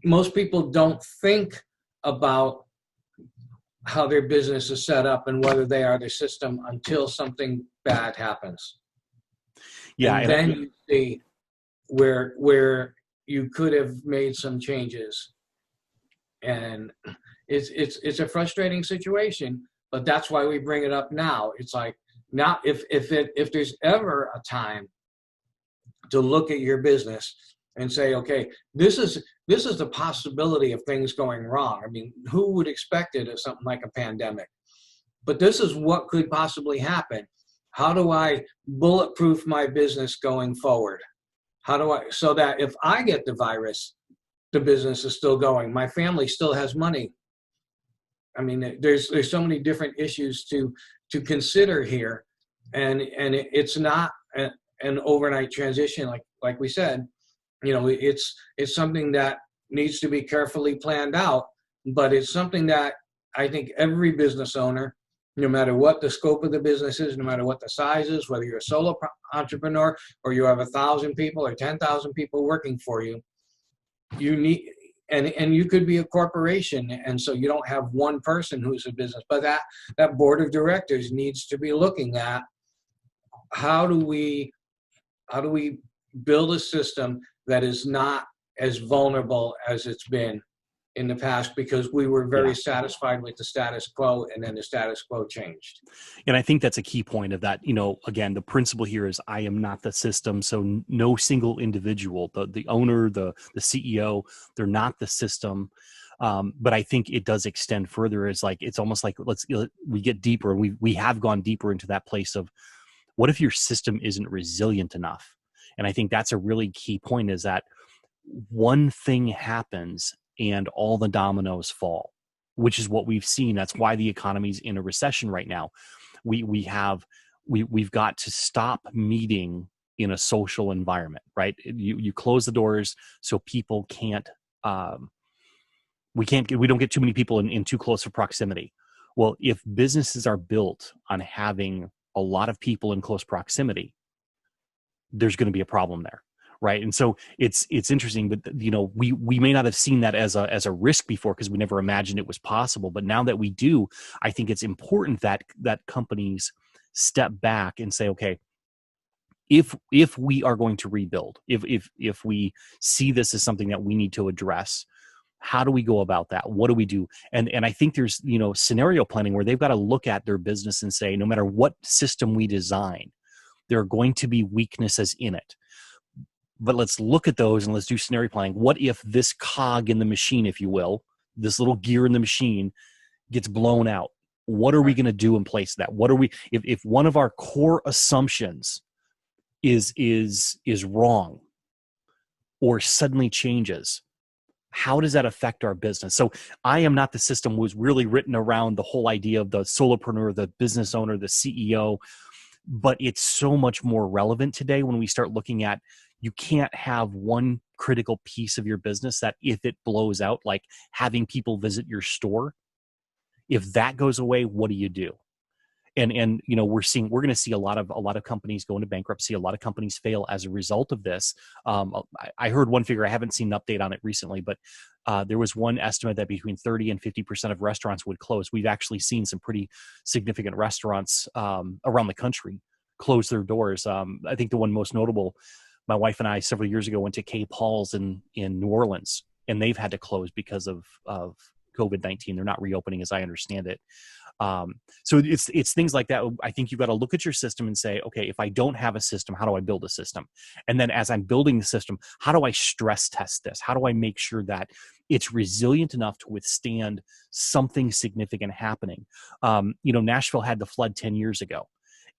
most people don't think about how their business is set up and whether they are the system until something bad happens. Yeah, and then you see where you could have made some changes, and it's a frustrating situation. But that's why we bring it up now. It's like, now if there's ever a time to look at your business and say, okay, this is the possibility of things going wrong. I mean, who would expect it as something like a pandemic? But this is what could possibly happen. How do I bulletproof my business going forward? So that if I get the virus, the business is still going, my family still has money. I mean, there's so many different issues to consider here, and it's not an overnight transition, like we said. It's something that needs to be carefully planned out, but it's something that I think every business owner, no matter what the scope of the business is, no matter what the size is, whether you're a solo entrepreneur or you have 1,000 people or 10,000 people working for you, you need, and you could be a corporation, and so you don't have one person who's a business, but that board of directors needs to be looking at how do we build a system that is not as vulnerable as it's been in the past, because we were very satisfied with the status quo, and then the status quo changed. And I think that's a key point of that. Again, the principle here is I am not the system. So no single individual, the owner, the CEO, they're not the system. But I think it does extend further. It's almost like we get deeper. We have gone deeper into that place of, what if your system isn't resilient enough? And I think that's a really key point, is that one thing happens and all the dominoes fall, which is what we've seen. That's why the economy's in a recession right now. We've got to stop meeting in a social environment, right? You close the doors so people can't, we don't get too many people in too close of proximity. Well, if businesses are built on having a lot of people in close proximity, there's going to be a problem there. Right. And so it's interesting, but we may not have seen that as a risk before, because we never imagined it was possible. But now that we do, I think it's important that companies step back and say, okay, if we are going to rebuild, if we see this as something that we need to address, How do we go about that? What do we do? And I think there's, scenario planning where they've got to look at their business and say, no matter what system we design, there are going to be weaknesses in it. But let's look at those and let's do scenario planning. What if this cog in the machine, if you will, this little gear in the machine gets blown out? What are we going to do in place of that? What are we, if one of our core assumptions is wrong or suddenly changes, how does that affect our business? So I Am Not the System was really written around the whole idea of the solopreneur, the business owner, the CEO, but it's so much more relevant today when we start looking at, you can't have one critical piece of your business that if it blows out, like having people visit your store, if that goes away, what do you do? And we're going to see a lot of companies go into bankruptcy. A lot of companies fail as a result of this. I heard one figure. I haven't seen an update on it recently, but there was one estimate that between 30 and 50% of restaurants would close. We've actually seen some pretty significant restaurants around the country close their doors. I think the one most notable, my wife and I several years ago went to Cape Halls in New Orleans, and they've had to close because of COVID-19. They're not reopening, as I understand it. So it's things like that. I think you've got to look at your system and say, okay, if I don't have a system, how do I build a system? And then as I'm building the system, how do I stress test this? How do I make sure that it's resilient enough to withstand something significant happening? Nashville had the flood 10 years ago,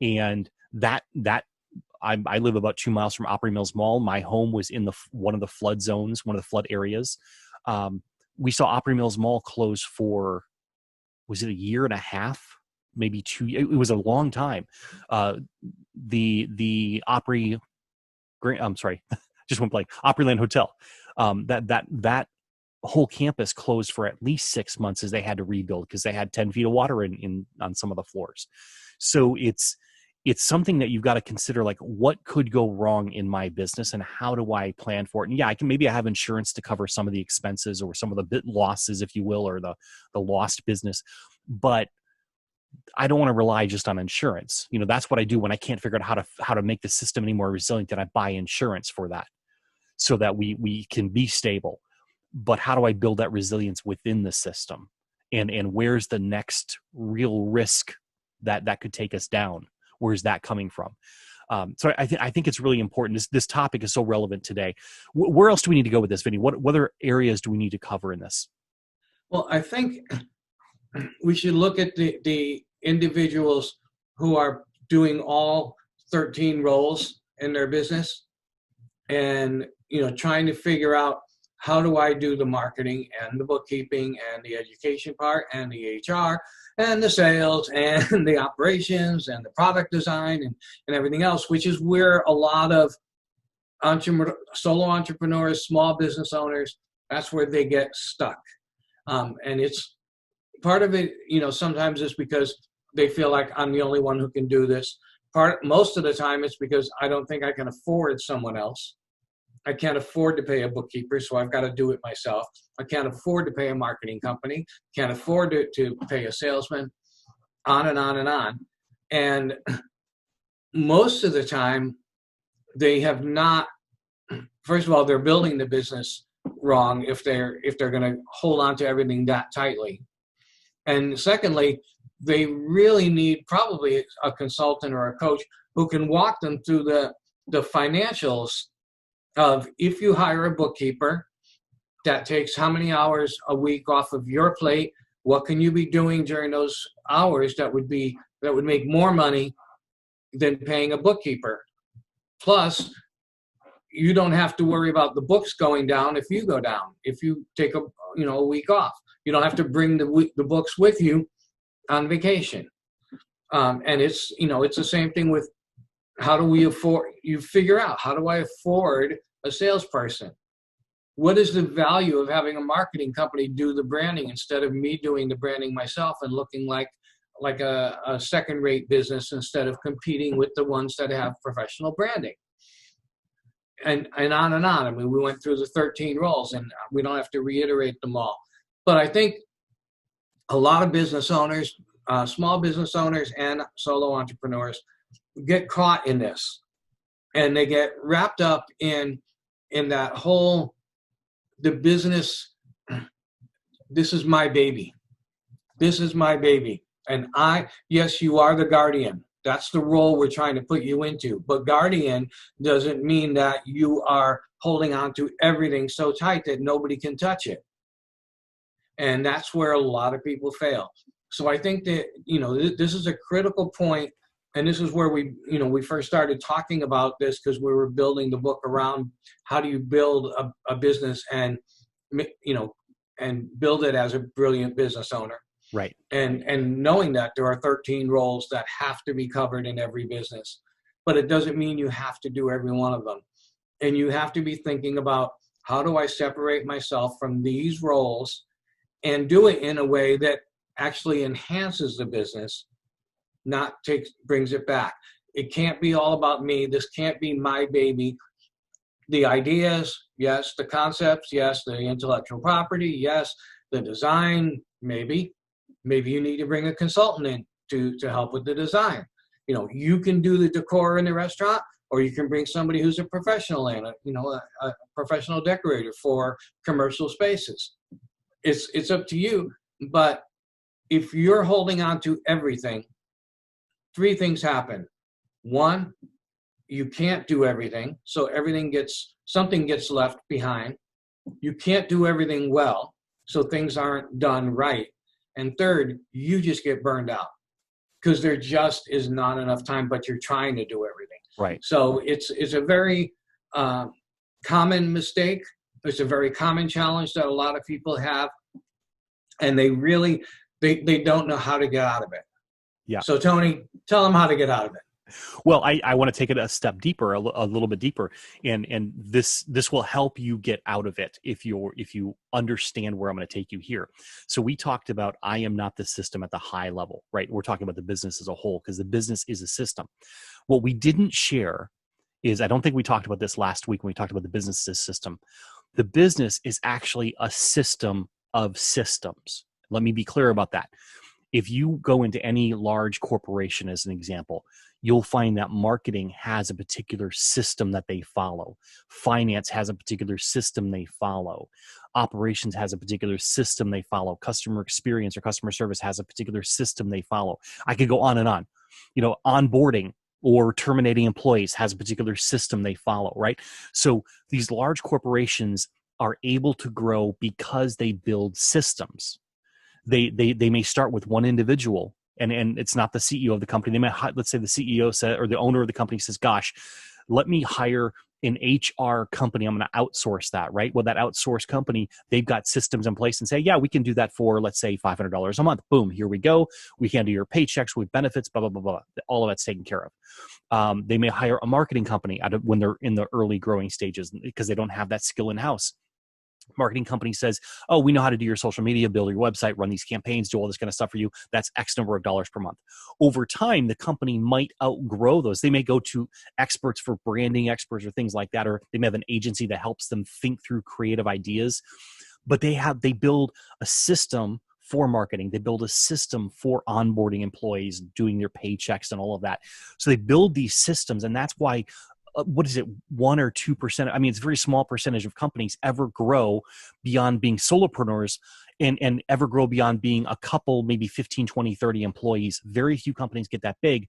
and I live about 2 miles from Opry Mills Mall. My home was in one of the flood zones, one of the flood areas. We saw Opry Mills Mall close for, was it a year and a half, maybe 2 years? It was a long time. The Opry, I'm sorry, just went blank. Opryland Hotel. That whole campus closed for at least 6 months as they had to rebuild because they had 10 feet of water on some of the floors. So it's something that you've got to consider, like, what could go wrong in my business and how do I plan for it? And yeah, I have insurance to cover some of the expenses or some of the bit losses, if you will, or the lost business, but I don't want to rely just on insurance. That's what I do when I can't figure out how to make the system any more resilient, then I buy insurance for that so that we can be stable. But how do I build that resilience within the system? And where's the next real risk that could take us down? Where's that coming from? So I think it's really important. This topic is so relevant today. Where else do we need to go with this, Vinny? What other areas do we need to cover in this? Well, I think we should look at the individuals who are doing all 13 roles in their business and, trying to figure out, how do I do the marketing and the bookkeeping and the education part and the HR and the sales and the operations and the product design and everything else, which is where a lot of solo entrepreneurs, small business owners, that's where they get stuck. And it's part of it, sometimes it's because they feel like I'm the only one who can do this. Most of the time it's because I don't think I can afford someone else. I can't afford to pay a bookkeeper, so I've got to do it myself. I can't afford to pay a marketing company, can't afford to pay a salesman, on and on and on. And most of the time, they have not, first of all, they're building the business wrong if they're going to hold on to everything that tightly. And secondly, they really need probably a consultant or a coach who can walk them through the financials of, if you hire a bookkeeper, that takes how many hours a week off of your plate? What can you be doing during those hours that would make more money than paying a bookkeeper? Plus, you don't have to worry about the books going down if you go down. If you take a week off, you don't have to bring the books with you on vacation. And it's the same thing with, how do we afford? You figure out, how do I afford a salesperson? What is the value of having a marketing company do the branding instead of me doing the branding myself and looking like a second-rate business instead of competing with the ones that have professional branding? And on and on. I mean, we went through the 13 roles, and we don't have to reiterate them all. But I think a lot of business owners, small business owners and solo entrepreneurs, get caught in this, and they get wrapped up in that whole, the business this is my baby. This is my baby. And yes, you are the guardian. That's the role we're trying to put you into. But guardian doesn't mean that you are holding on to everything so tight that nobody can touch it. And that's where a lot of people fail. So I think that, this is a critical point. And this is where we first started talking about this, because we were building the book around how do you build a business and build it as a brilliant business owner. Right. And knowing that there are 13 roles that have to be covered in every business, but it doesn't mean you have to do every one of them. And you have to be thinking about, how do I separate myself from these roles and do it in a way that actually enhances the business, not brings it back. It can't be all about me. This can't be my baby. The ideas, yes. The concepts, yes. The intellectual property, yes. The design, maybe. Maybe you need to bring a consultant in to help with the design. You can do the decor in the restaurant, or you can bring somebody who's a professional in a professional decorator for commercial spaces. It's up to you. But if you're holding on to everything, three things happen. One, you can't do everything, so something gets left behind. You can't do everything well, so things aren't done right. And third, you just get burned out because there just is not enough time, but you're trying to do everything. Right. So it's a very common mistake. It's a very common challenge that a lot of people have, and they really they don't know how to get out of it. Yeah. So Tony, tell them how to get out of it. Well, I want to take it a step deeper, a little bit deeper, and this will help you get out of it if you understand where I'm going to take you here. So we talked about I am not the system at the high level, right? We're talking about the business as a whole, because the business is a system. What we didn't share is, I don't think we talked about this last week when we talked about the business as system. The business is actually a system of systems. Let me be clear about that. If you go into any large corporation, as an example, you'll find that marketing has a particular system that they follow. Finance has a particular system they follow. Operations has a particular system they follow. Customer experience or customer service has a particular system they follow. I could go on and on. Onboarding or terminating employees has a particular system they follow, right? So these large corporations are able to grow because they build systems. They may start with one individual, and it's not the CEO of the company. They may, let's say the CEO said, or the owner of the company says, gosh, let me hire an HR company. I'm going to outsource that, right? Well, that outsourced company, they've got systems in place and say, yeah, we can do that for, let's say, $500 a month. Boom, here we go. We handle your paychecks with benefits, blah, blah, blah, blah. All of that's taken care of. They may hire a marketing company when they're in the early growing stages because they don't have that skill in-house. Marketing company says, oh, we know how to do your social media, build your website, run these campaigns, do all this kind of stuff for you. That's X number of dollars per month. Over time, the company might outgrow those. They may go to experts for branding experts or things like that, or they may have an agency that helps them think through creative ideas. But they build a system for marketing. They build a system for onboarding employees, doing their paychecks and all of that. So they build these systems, and that's why 1 or 2%? I mean, it's a very small percentage of companies ever grow beyond being solopreneurs and ever grow beyond being a couple, maybe 15, 20, 30 employees. Very few companies get that big.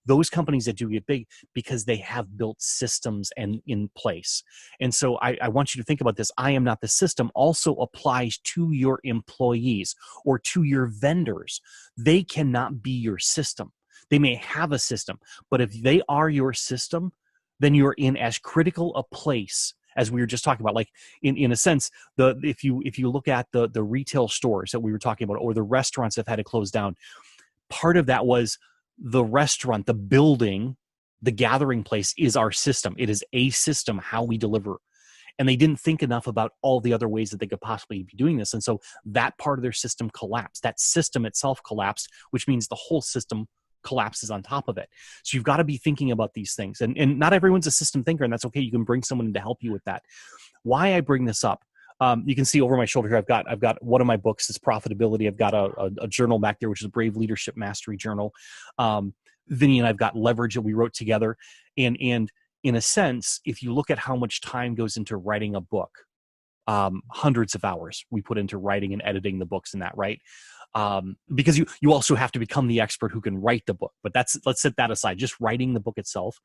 Those companies that do get big because they have built systems and in place. And so I want you to think about this. I am not the system also applies to your employees or to your vendors. They cannot be your system. They may have a system, but if they are your system, then you're in as critical a place as we were just talking about. Like in a sense, if you look at the retail stores that we were talking about, or the restaurants that have had to close down, part of that was the restaurant, the building, the gathering place is our system. It is a system, how we deliver. And they didn't think enough about all the other ways that they could possibly be doing this. And so that part of their system collapsed. That system itself collapsed, which means the whole system collapses on top of it. So you've got to be thinking about these things. And not everyone's a system thinker, and that's okay. You can bring someone in to help you with that. Why I bring this up, you can see over my shoulder here, I've got one of my books is Profitability. I've got a journal back there, which is a Brave Leadership Mastery Journal. Vinny and I've got Leverage that we wrote together. And in a sense, if you look at how much time goes into writing a book, hundreds of hours we put into writing and editing the books and that, right? Because you also have to become the expert who can write the book. But let's set that aside, just writing the book itself.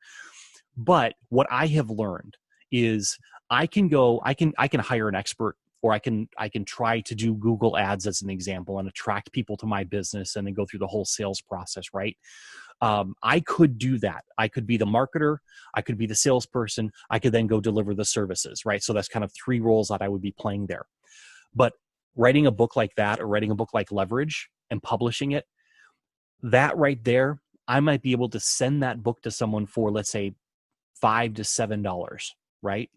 But what I have learned is I can hire an expert, or I can try to do Google ads as an example and attract people to my business and then go through the whole sales process, right? I could do that. I could be the marketer. I could be the salesperson. I could then go deliver the services, right? So that's kind of 3 roles that I would be playing there. But writing a book like that, or writing a book like Leverage and publishing it, that right there, I might be able to send that book to someone for, let's say, $5 to $7, right?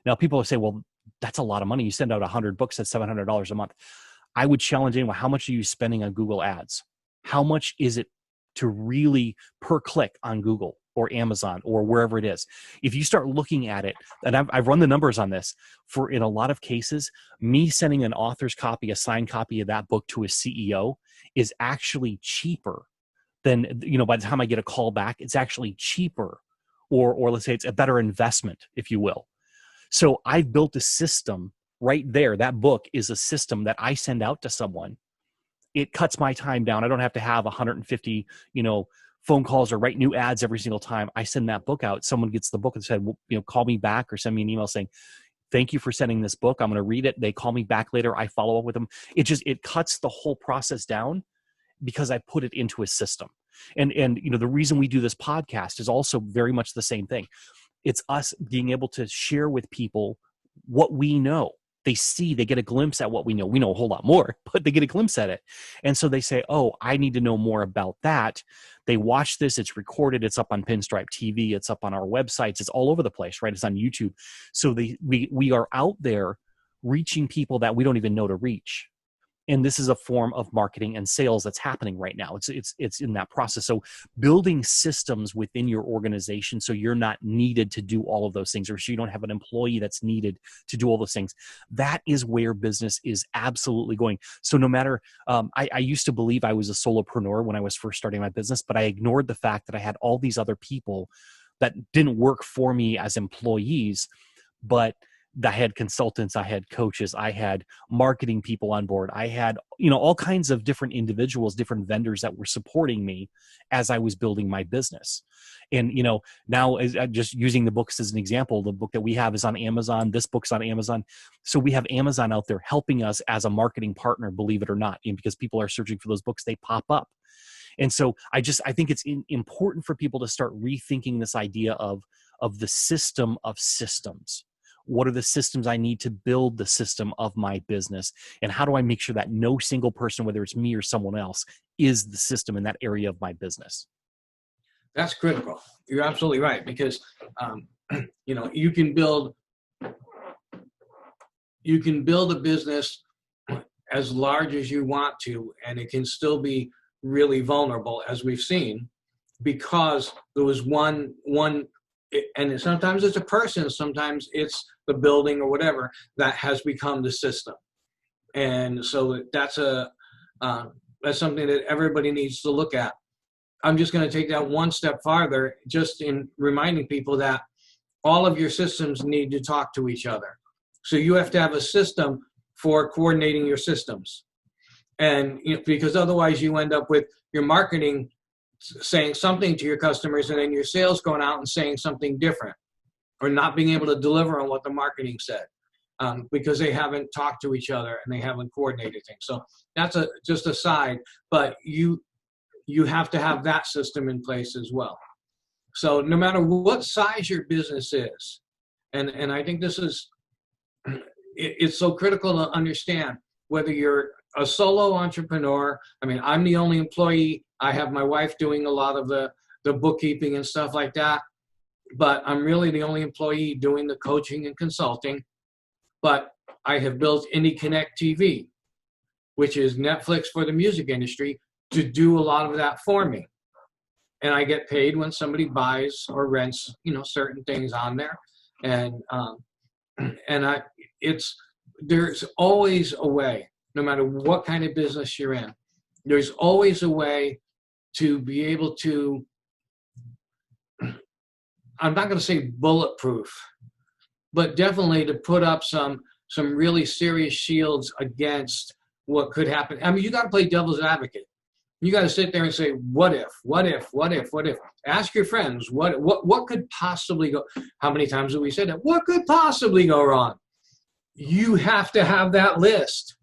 Now, people will say, well, that's a lot of money. You send out 100 books at $700 a month. I would challenge anyone, how much are you spending on Google ads? How much is it to really per click on Google or Amazon or wherever it is? If you start looking at it, and I've run the numbers on this, for in a lot of cases, me sending an author's copy, a signed copy of that book to a CEO is actually cheaper than, by the time I get a call back, it's actually cheaper, or let's say it's a better investment, if you will. So I've built a system right there. That book is a system that I send out to someone. It cuts my time down. I don't have to have 150, phone calls or write new ads every single time. I send that book out. Someone gets the book and said, well, call me back or send me an email saying, thank you for sending this book. I'm going to read it. They call me back later. I follow up with them. It cuts the whole process down because I put it into a system. And the reason we do this podcast is also very much the same thing. It's us being able to share with people what we know. They get a glimpse at what we know. We know a whole lot more, but they get a glimpse at it. And so they say, oh, I need to know more about that. They watch this, it's recorded, it's up on Pinstripe TV, it's up on our websites, it's all over the place, right? It's on YouTube. So we are out there reaching people that we don't even know to reach. And this is a form of marketing and sales that's happening right now. It's in that process. So building systems within your organization so you're not needed to do all of those things, or so you don't have an employee that's needed to do all those things. That is where business is absolutely going. So no matter, I used to believe I was a solopreneur when I was first starting my business, but I ignored the fact that I had all these other people that didn't work for me as employees, but I had consultants, I had coaches, I had marketing people on board. I had, all kinds of different individuals, different vendors that were supporting me as I was building my business. And, now just using the books as an example, the book that we have is on Amazon. This book's on Amazon. So we have Amazon out there helping us as a marketing partner, believe it or not, and because people are searching for those books, they pop up. And so I think it's important for people to start rethinking this idea of the system of systems. What are the systems I need to build the system of my business? And how do I make sure that no single person, whether it's me or someone else, is the system in that area of my business? That's critical. You're absolutely right, because you can build a business as large as you want to, and it can still be really vulnerable, as we've seen, because there was one and sometimes it's a person, sometimes it's the building or whatever that has become the system. And so that's something that everybody needs to look at. I'm just going to take that one step farther, just in reminding people that all of your systems need to talk to each other. So you have to have a system for coordinating your systems. And because otherwise you end up with your marketing saying something to your customers and then your sales going out and saying something different, or not being able to deliver on what the marketing said, because they haven't talked to each other and they haven't coordinated things. So that's just a side, but you have to have that system in place as well. So no matter what size your business is, and I think this is, it's so critical to understand whether you're a solo entrepreneur. I mean, I'm the only employee. I have my wife doing a lot of the bookkeeping and stuff like that, but I'm really the only employee doing the coaching and consulting. But I have built Indie Connect TV, which is Netflix for the music industry, to do a lot of that for me. And I get paid when somebody buys or rents, certain things on there. And there's always a way, no matter what kind of business you're in, there's always a way to be able to, I'm not going to say bulletproof, but definitely to put up some some really serious shields against what could happen. I mean, you got to play devil's advocate. You got to sit there and say, what if, what if, what if, what if? Ask your friends, what could possibly go? How many times have we said that? What could possibly go wrong? You have to have that list.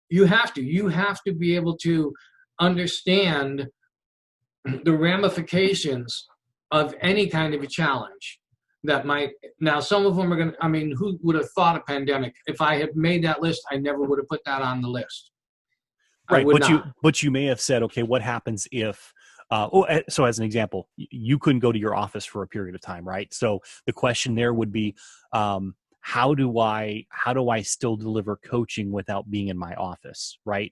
You have to be able to understand the ramifications of any kind of a challenge that might. Now, some of them are going to, I mean, who would have thought a pandemic? If I had made that list, I never would have put that on the list. Right, but you may have said, okay, what happens if? So as an example, you couldn't go to your office for a period of time, right? So the question there would be, how do I still deliver coaching without being in my office, right?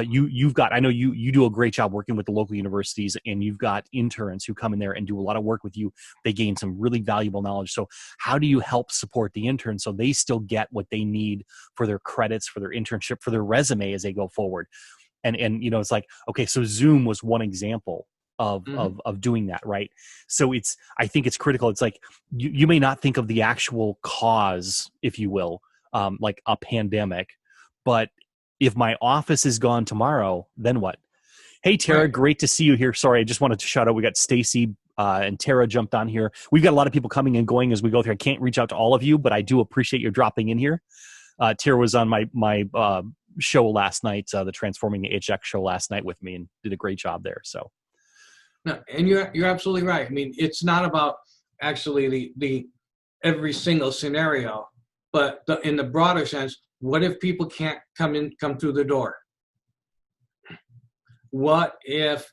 You've got, I know you do a great job working with the local universities, and you've got interns who come in there and do a lot of work with you. They gain some really valuable knowledge. So how do you help support the interns so they still get what they need for their credits, for their internship, for their resume as they go forward? And it's like, okay, so Zoom was one example of doing that, right? So I think it's critical. It's like you may not think of the actual cause, if you will, like a pandemic, but if my office is gone tomorrow, then what? Hey, Tara, great to see you here. Sorry, I just wanted to shout out. We got Stacy and Tara jumped on here. We've got a lot of people coming and going as we go through. I can't reach out to all of you, but I do appreciate your dropping in here. Tara was on my show last night, the Transforming the HX show last night with me, and did a great job there. So, no, and you're absolutely right. I mean, it's not about actually the every single scenario, but in the broader sense, what if people can't come through the door? What if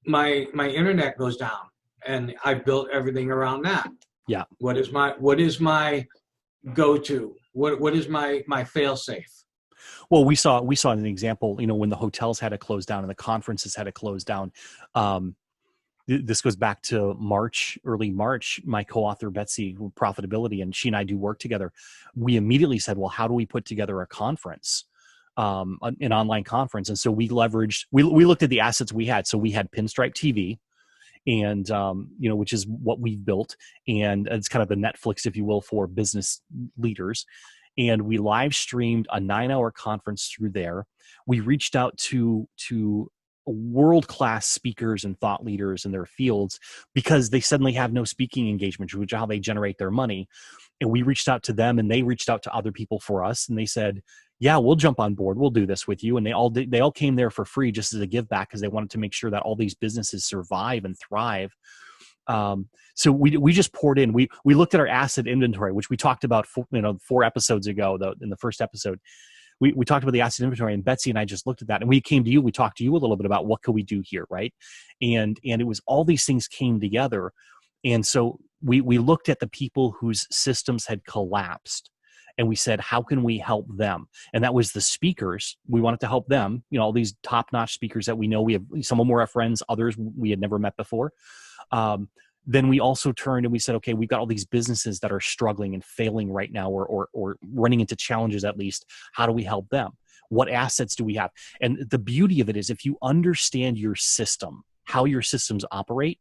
my internet goes down and I built everything around that? Yeah. What is my go-to? What is my fail-safe? Well, we saw an example, when the hotels had to close down and the conferences had to close down. This goes back to early March. My co-author, Betsy, Profitability, and she and I do work together. We immediately said, well, how do we put together a conference, an online conference? And so we looked at the assets we had. So we had Pinstripe TV, and which is what we've built, and it's kind of the Netflix, if you will, for business leaders. And we live streamed a 9-hour conference through there. We reached out to world-class speakers and thought leaders in their fields because they suddenly have no speaking engagements, which is how they generate their money. And we reached out to them, and they reached out to other people for us, and they said, yeah, we'll jump on board. We'll do this with you. And they all came there for free just as a give back because they wanted to make sure that all these businesses survive and thrive. So we just poured in. We looked at our asset inventory, which we talked about 4 episodes ago, though, in the first episode. We talked about the asset inventory, and Betsy and I just looked at that, and we came to you. We talked to you a little bit about what could we do here, right? And it was all these things came together, and so we looked at the people whose systems had collapsed, and we said, how can we help them? And that was the speakers. We wanted to help them. All these top-notch speakers that we know. We have some of them were our friends, others we had never met before. Then we also turned and we said, okay, we've got all these businesses that are struggling and failing right now, or running into challenges at least. How do we help them? What assets do we have? And the beauty of it is if you understand your system, how your systems operate,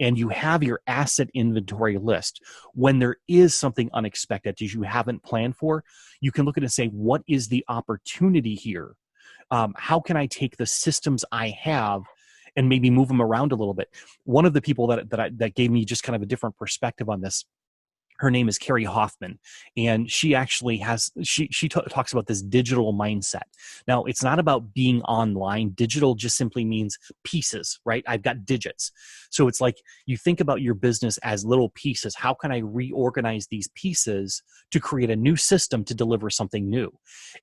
and you have your asset inventory list, when there is something unexpected that you haven't planned for, you can look at it and say, what is the opportunity here? How can I take the systems I have and maybe move them around a little bit? One of the people that gave me just kind of a different perspective on this, her name is Carrie Hoffman, and she actually talks about this digital mindset. Now, it's not about being online. Digital just simply means pieces, right? I've got digits. So it's like you think about your business as little pieces. How can I reorganize these pieces to create a new system to deliver something new?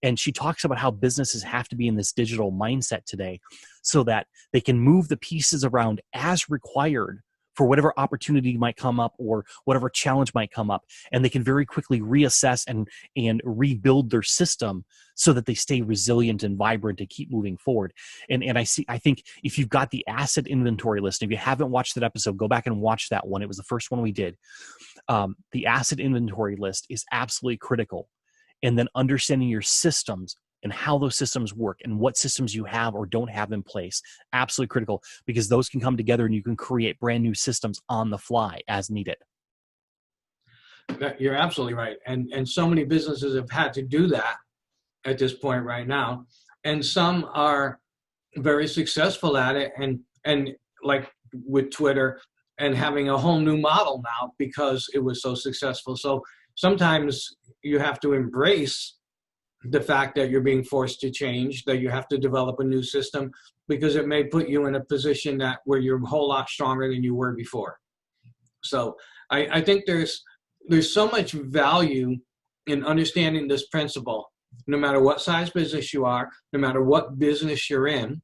And she talks about how businesses have to be in this digital mindset today so that they can move the pieces around as required for whatever opportunity might come up or whatever challenge might come up. And they can very quickly reassess and rebuild their system so that they stay resilient and vibrant to keep moving forward. And I think if you've got the asset inventory list, if you haven't watched that episode, go back and watch that one. It was the first one we did. The asset inventory list is absolutely critical. And then understanding your systems and how those systems work and what systems you have or don't have in place, absolutely critical, because those can come together and you can create brand new systems on the fly as needed. You're absolutely right. And so many businesses have had to do that at this point right now. And some are very successful at it, and like with Twitter, and having a whole new model now because it was so successful. So sometimes you have to embrace the fact that you're being forced to change, that you have to develop a new system, because it may put you in a position that where you're a whole lot stronger than you were before. So I think there's so much value in understanding this principle, no matter what size business you are, no matter what business you're in.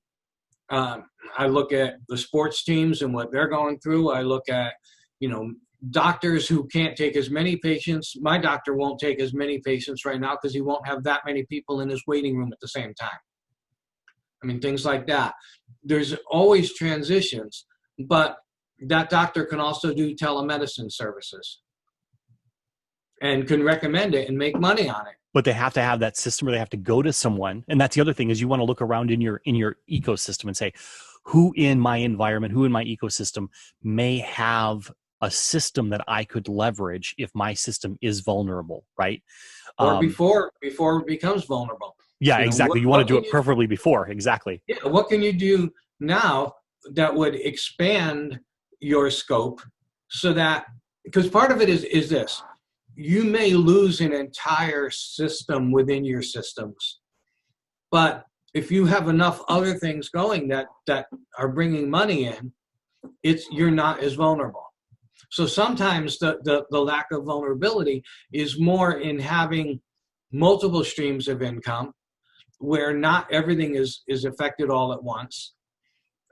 I look at the sports teams and what they're going through. I look at, doctors who can't take as many patients. My doctor won't take as many patients right now because he won't have that many people in his waiting room at the same time. I mean, things like that. There's always transitions, but that doctor can also do telemedicine services and can recommend it and make money on it. But they have to have that system, or they have to go to someone. And that's the other thing, is you want to look around in your ecosystem and say, who in my environment, who in my ecosystem may have a system that I could leverage if my system is vulnerable, right? Or before it becomes vulnerable. Yeah, exactly. You want to do it preferably before. Exactly. Yeah. What can you do now that would expand your scope so that, because part of it is this, you may lose an entire system within your systems, but if you have enough other things going that are bringing money in, you're not as vulnerable. So sometimes the lack of vulnerability is more in having multiple streams of income where not everything is affected all at once.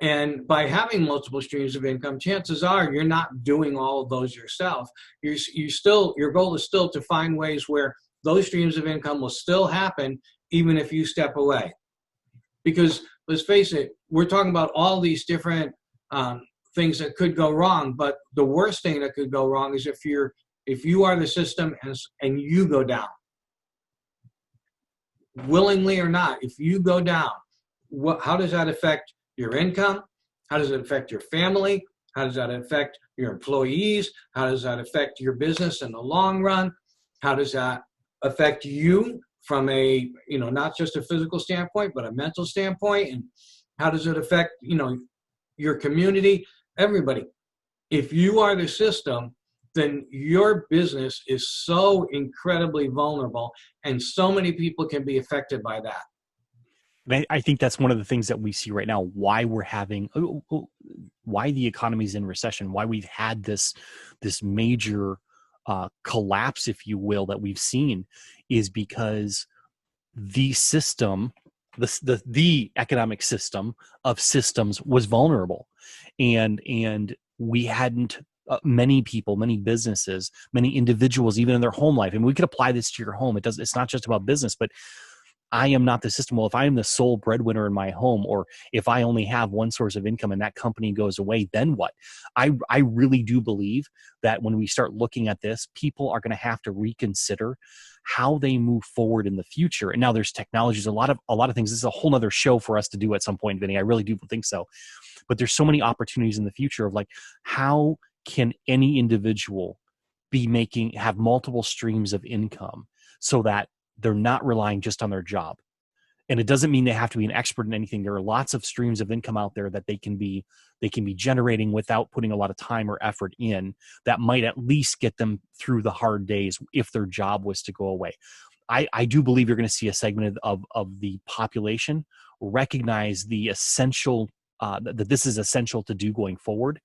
And by having multiple streams of income, chances are you're not doing all of those yourself. Your goal is still to find ways where those streams of income will still happen even if you step away. Because let's face it, we're talking about all these different things that could go wrong, but the worst thing that could go wrong is if you are the system and you go down, willingly or not. If you go down, how does that affect your income? How does it affect your family? How does that affect your employees? How does that affect your business in the long run? How does that affect you from a, not just a physical standpoint, but a mental standpoint? And how does it affect, your community? Everybody. If you are the system, then your business is so incredibly vulnerable, and so many people can be affected by that. And I think that's one of the things that we see right now, why we're having, why the economy's in recession, why we've had this major collapse, if you will, that we've seen, is because the system, the economic system of systems was vulnerable, and we hadn't, many people, many businesses, many individuals, even in their home life, and we could apply this to your home. It's not just about business, but I am not the system. Well, if I am the sole breadwinner in my home, or if I only have one source of income and that company goes away, then what? I really do believe that when we start looking at this, people are going to have to reconsider how they move forward in the future. And now there's technologies, a lot of things. This is a whole nother show for us to do at some point, Vinny. I really do think so. But there's so many opportunities in the future of, like, how can any individual have multiple streams of income so that they're not relying just on their job. And it doesn't mean they have to be an expert in anything. There are lots of streams of income out there that they can be generating without putting a lot of time or effort in, that might at least get them through the hard days if their job was to go away. I do believe you're going to see a segment of the population recognize the essential, that this is essential to do going forward.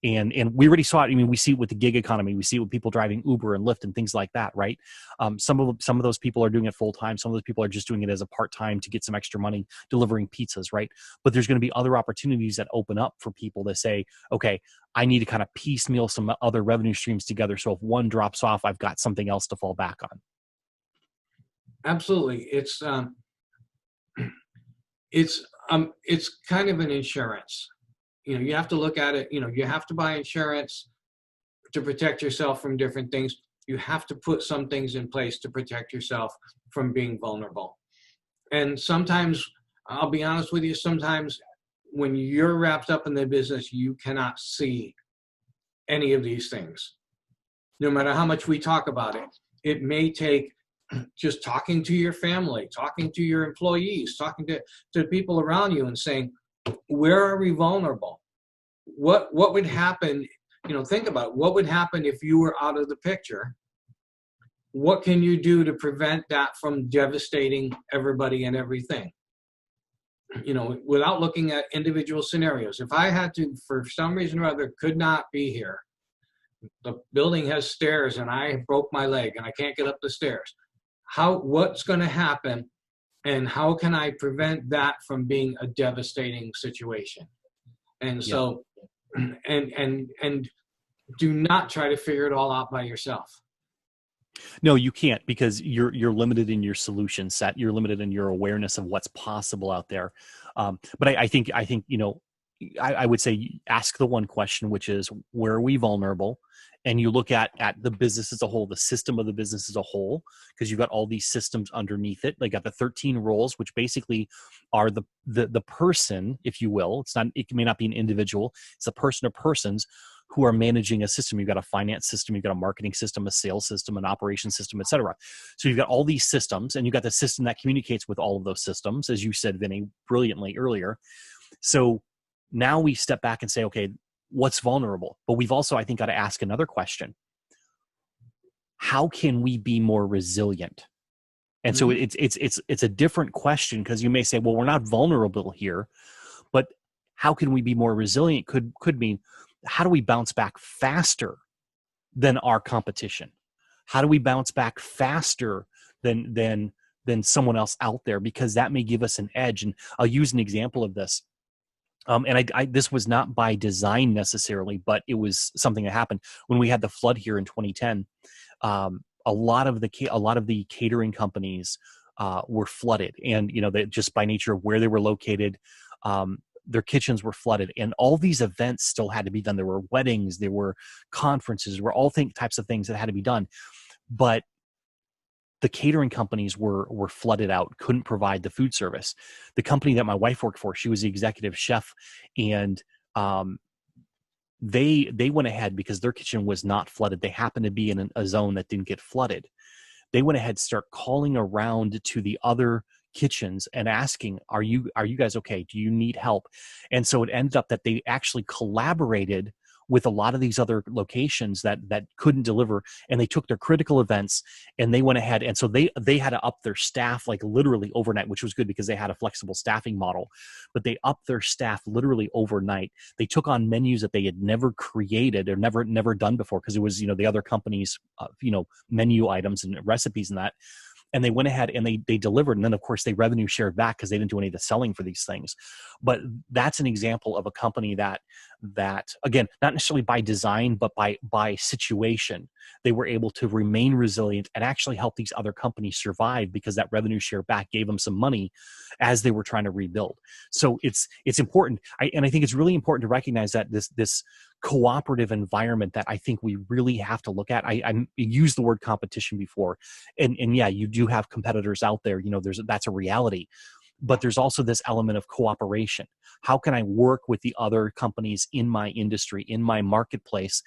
And we already saw it. I mean, we see it with the gig economy. We see it with people driving Uber and Lyft and things like that, right? Some of those people are doing it full time. Some of those people are just doing it as a part time to get some extra money delivering pizzas, right? But there's going to be other opportunities that open up for people to say, okay, I need to kind of piecemeal some other revenue streams together. So if one drops off, I've got something else to fall back on. Absolutely, it's kind of an insurance. You have to look at it, you have to buy insurance to protect yourself from different things. You have to put some things in place to protect yourself from being vulnerable. And sometimes, I'll be honest with you, sometimes when you're wrapped up in the business, you cannot see any of these things. no matter how much we talk about it. It may take just talking to your family, talking to your employees, talking to people around you and saying, where are we vulnerable? What would happen? Think about it. What would happen if you were out of the picture? What can you do to prevent that from devastating everybody and everything? Without looking at individual scenarios. If I had to, for some reason or other, could not be here, the building has stairs and I broke my leg and I can't get up the stairs. What's going to happen, and how can I prevent that from being a devastating situation? And so, and do not try to figure it all out by yourself. No, you can't, because you're limited in your solution set. You're limited in your awareness of what's possible out there. But I think I would say ask the one question, which is, where are we vulnerable? And you look at the business as a whole, the system of the business as a whole, because you've got all these systems underneath it. They got the 13 roles, which basically are the person, if you will. It may not be an individual. It's a person or persons who are managing a system. You've got a finance system, you've got a marketing system, a sales system, an operations system, et cetera. So you've got all these systems, and you've got the system that communicates with all of those systems, as you said, Vinny, brilliantly earlier. So now we step back and say, okay, what's vulnerable? But we've also, I think, got to ask another question. How can we be more resilient? And so it's a different question, because you may say, well, we're not vulnerable here, but how can we be more resilient could mean, how do we bounce back faster than our competition? How do we bounce back faster than someone else out there? Because that may give us an edge. And I'll use an example of this. And this was not by design necessarily, but it was something that happened when we had the flood here in 2010. A lot of the catering companies were flooded, and they, just by nature of where they were located, their kitchens were flooded, and all these events still had to be done. There were weddings, there were conferences, there were all types of things that had to be done, but the catering companies were flooded out, couldn't provide the food service. The company that my wife worked for, she was the executive chef, and they went ahead, because their kitchen was not flooded. They happened to be in a zone that didn't get flooded. They went ahead, start calling around to the other kitchens and asking, are you guys okay? Do you need help? And so it ended up that they actually collaborated with a lot of these other locations that couldn't deliver, and they took their critical events and they went ahead, and so they had to up their staff like literally overnight, which was good because they had a flexible staffing model, but they upped their staff literally overnight. They took on menus that they had never created or never done before, because it was the other companies menu items and recipes and that. And they went ahead and they delivered. And then, of course, they revenue shared back because they didn't do any of the selling for these things. But that's an example of a company that again, not necessarily by design, but by situation, they were able to remain resilient and actually help these other companies survive, because that revenue share back gave them some money as they were trying to rebuild. So it's important. I think it's really important to recognize that this cooperative environment that I think we really have to look at. I used the word competition before, and yeah, you do have competitors out there. That's a reality. But there's also this element of cooperation. How can I work with the other companies in my industry, in my marketplace,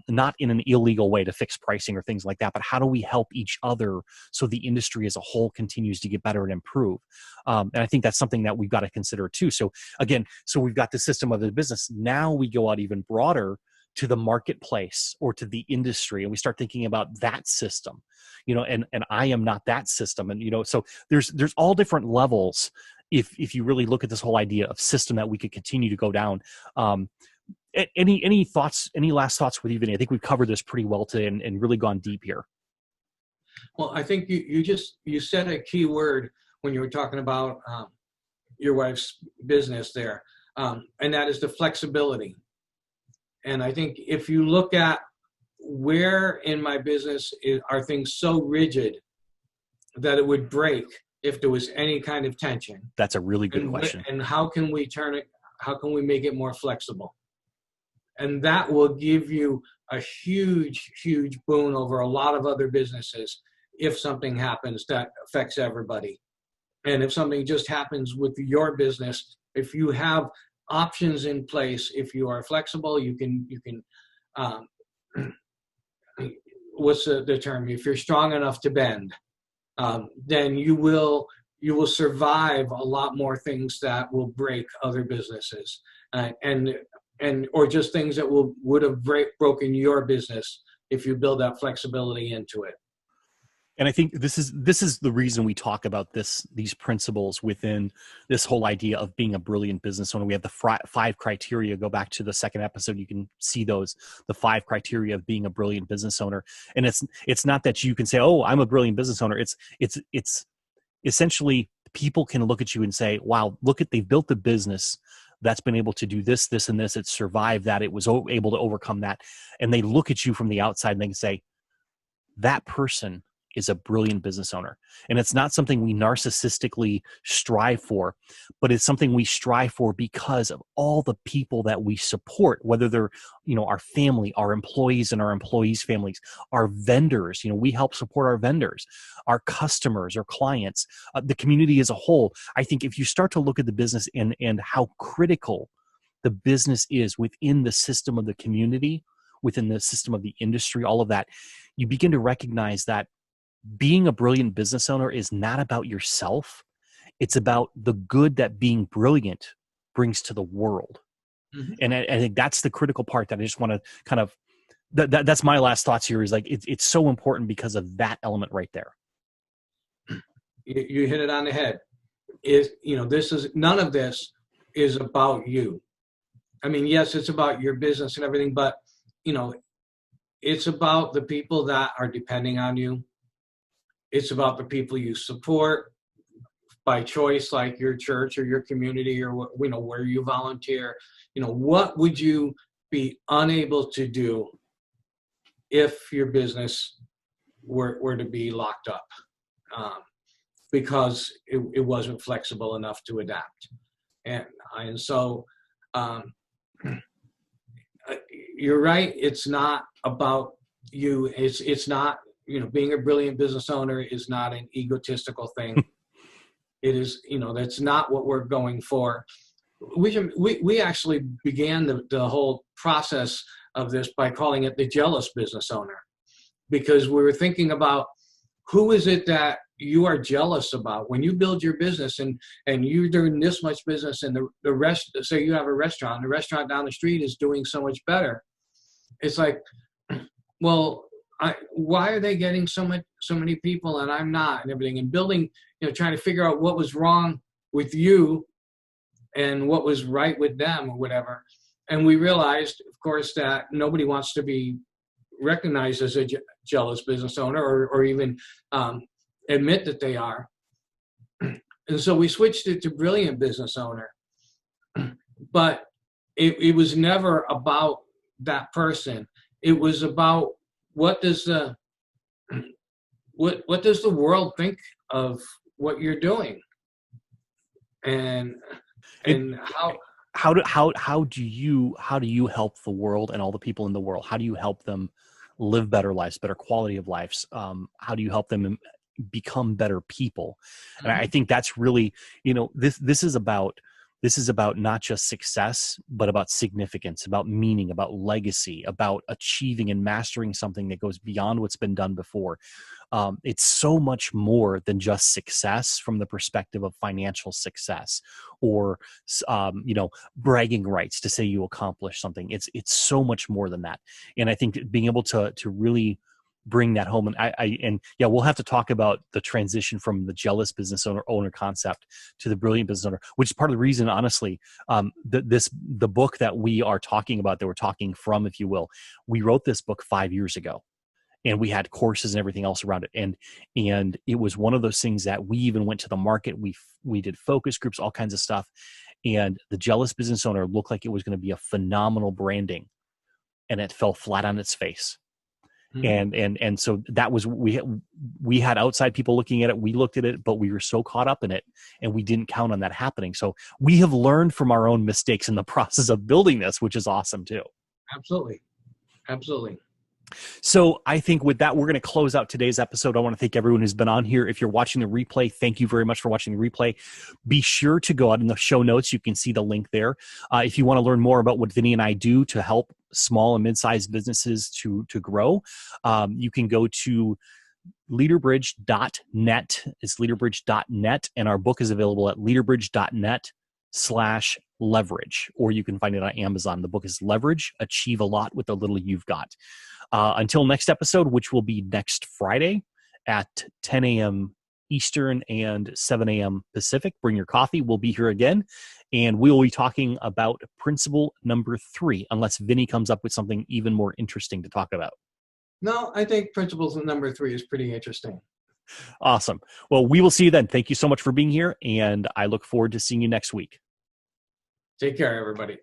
not in an illegal way to fix pricing or things like that, but how do we help each other so the industry as a whole continues to get better and improve? And I think that's something that we've got to consider too. So again, we've got the system of the business. Now we go out even broader to the marketplace or to the industry, and we start thinking about that system, and I am not that system. And, so there's all different levels. If you really look at this whole idea of system that we could continue to go down. Any thoughts, any last thoughts with you, Vinny? I think we've covered this pretty well today and really gone deep here. Well, I think you said a key word when you were talking about your wife's business there. And that is the flexibility. And I think if you look at where in my business are things so rigid that it would break if there was any kind of tension. That's a really good question. And how can we turn it? How can we make it more flexible? And that will give you a huge, huge boon over a lot of other businesses if something happens that affects everybody. And if something just happens with your business, if you have options in place, if you are flexible, you can what's the term? If you're strong enough to bend, then you will survive a lot more things that will break other businesses, and or just things that would have broken your business if you build that flexibility into it. And I think this is the reason we talk about these principles within this whole idea of being a brilliant business owner. We have the 5 criteria. Go back to the second episode, you can see those, the 5 criteria of being a brilliant business owner. And it's not that you can say, "Oh, I'm a brilliant business owner." It's essentially people can look at you and say, "Wow, they've built the business that's been able to do this, this, and this. It survived that. It was able to overcome that." And they look at you from the outside and they can say, "That person is a brilliant business owner." And it's not something we narcissistically strive for, but it's something we strive for because of all the people that we support, whether they're, our family, our employees and our employees' families, our vendors, we help support our vendors, our customers, our clients, the community as a whole. I think if you start to look at the business and how critical the business is within the system of the community, within the system of the industry, all of that, you begin to recognize that being a brilliant business owner is not about yourself. It's about the good that being brilliant brings to the world. Mm-hmm. And I think that's the critical part that I just want to kind of, that's my last thoughts here, is like, it's so important because of that element right there. You hit it on the head. None of this is about you. I mean, yes, it's about your business and everything, but it's about the people that are depending on you. It's about the people you support by choice, like your church or your community, or where you volunteer. What would you be unable to do if your business were to be locked up because it wasn't flexible enough to adapt? And so you're right. It's not about you. It's not. Being a brilliant business owner is not an egotistical thing. It is, that's not what we're going for. We actually began the whole process of this by calling it the jealous business owner, because we were thinking about who is it that you are jealous about when you build your business and you're doing this much business and the rest, say you have a restaurant, the restaurant down the street is doing so much better. It's like, well, why are they getting so many people and I'm not, and everything, and building, trying to figure out what was wrong with you and what was right with them or whatever. And we realized, of course, that nobody wants to be recognized as a jealous business owner or even admit that they are. And so we switched it to brilliant business owner. But it was never about that person. It was about what does the world think of what you're doing, and how do you help the world and all the people in the world? How do you help them live better lives, better quality of lives? How do you help them become better people? Mm-hmm. And I think that's really, this is about not just success, but about significance, about meaning, about legacy, about achieving and mastering something that goes beyond what's been done before. It's so much more than just success from the perspective of financial success or, bragging rights to say you accomplished something. It's so much more than that. And I think being able to really bring that home, and we'll have to talk about the transition from the jealous business owner concept to the brilliant business owner, which is part of the reason, honestly, the book that we are talking about, that we're talking from, if you will, we wrote this book 5 years ago, and we had courses and everything else around it, and it was one of those things that we even went to the market, we did focus groups, all kinds of stuff, and the jealous business owner looked like it was going to be a phenomenal branding, and it fell flat on its face. Mm-hmm. And so that was, we had outside people looking at it. We looked at it, but we were so caught up in it and we didn't count on that happening. So we have learned from our own mistakes in the process of building this, which is awesome too. Absolutely. Absolutely. So I think with that, we're going to close out today's episode. I want to thank everyone who's been on here. If you're watching the replay, thank you very much for watching the replay. Be sure to go out in the show notes. You can see the link there. If you want to learn more about what Vinny and I do to help small and mid-sized businesses to grow, you can go to leaderbridge.net. It's leaderbridge.net, and our book is available at leaderbridge.net/leverage, or you can find it on Amazon. The book is Leverage, Achieve a Lot with the Little You've Got. Until next episode, which will be next Friday at 10 a.m. Eastern and 7 a.m. Pacific. Bring your coffee. We'll be here again, and we will be talking about principle number 3, unless Vinny comes up with something even more interesting to talk about. No, I think principle number 3 is pretty interesting. Awesome. Well, we will see you then. Thank you so much for being here, and I look forward to seeing you next week. Take care, everybody.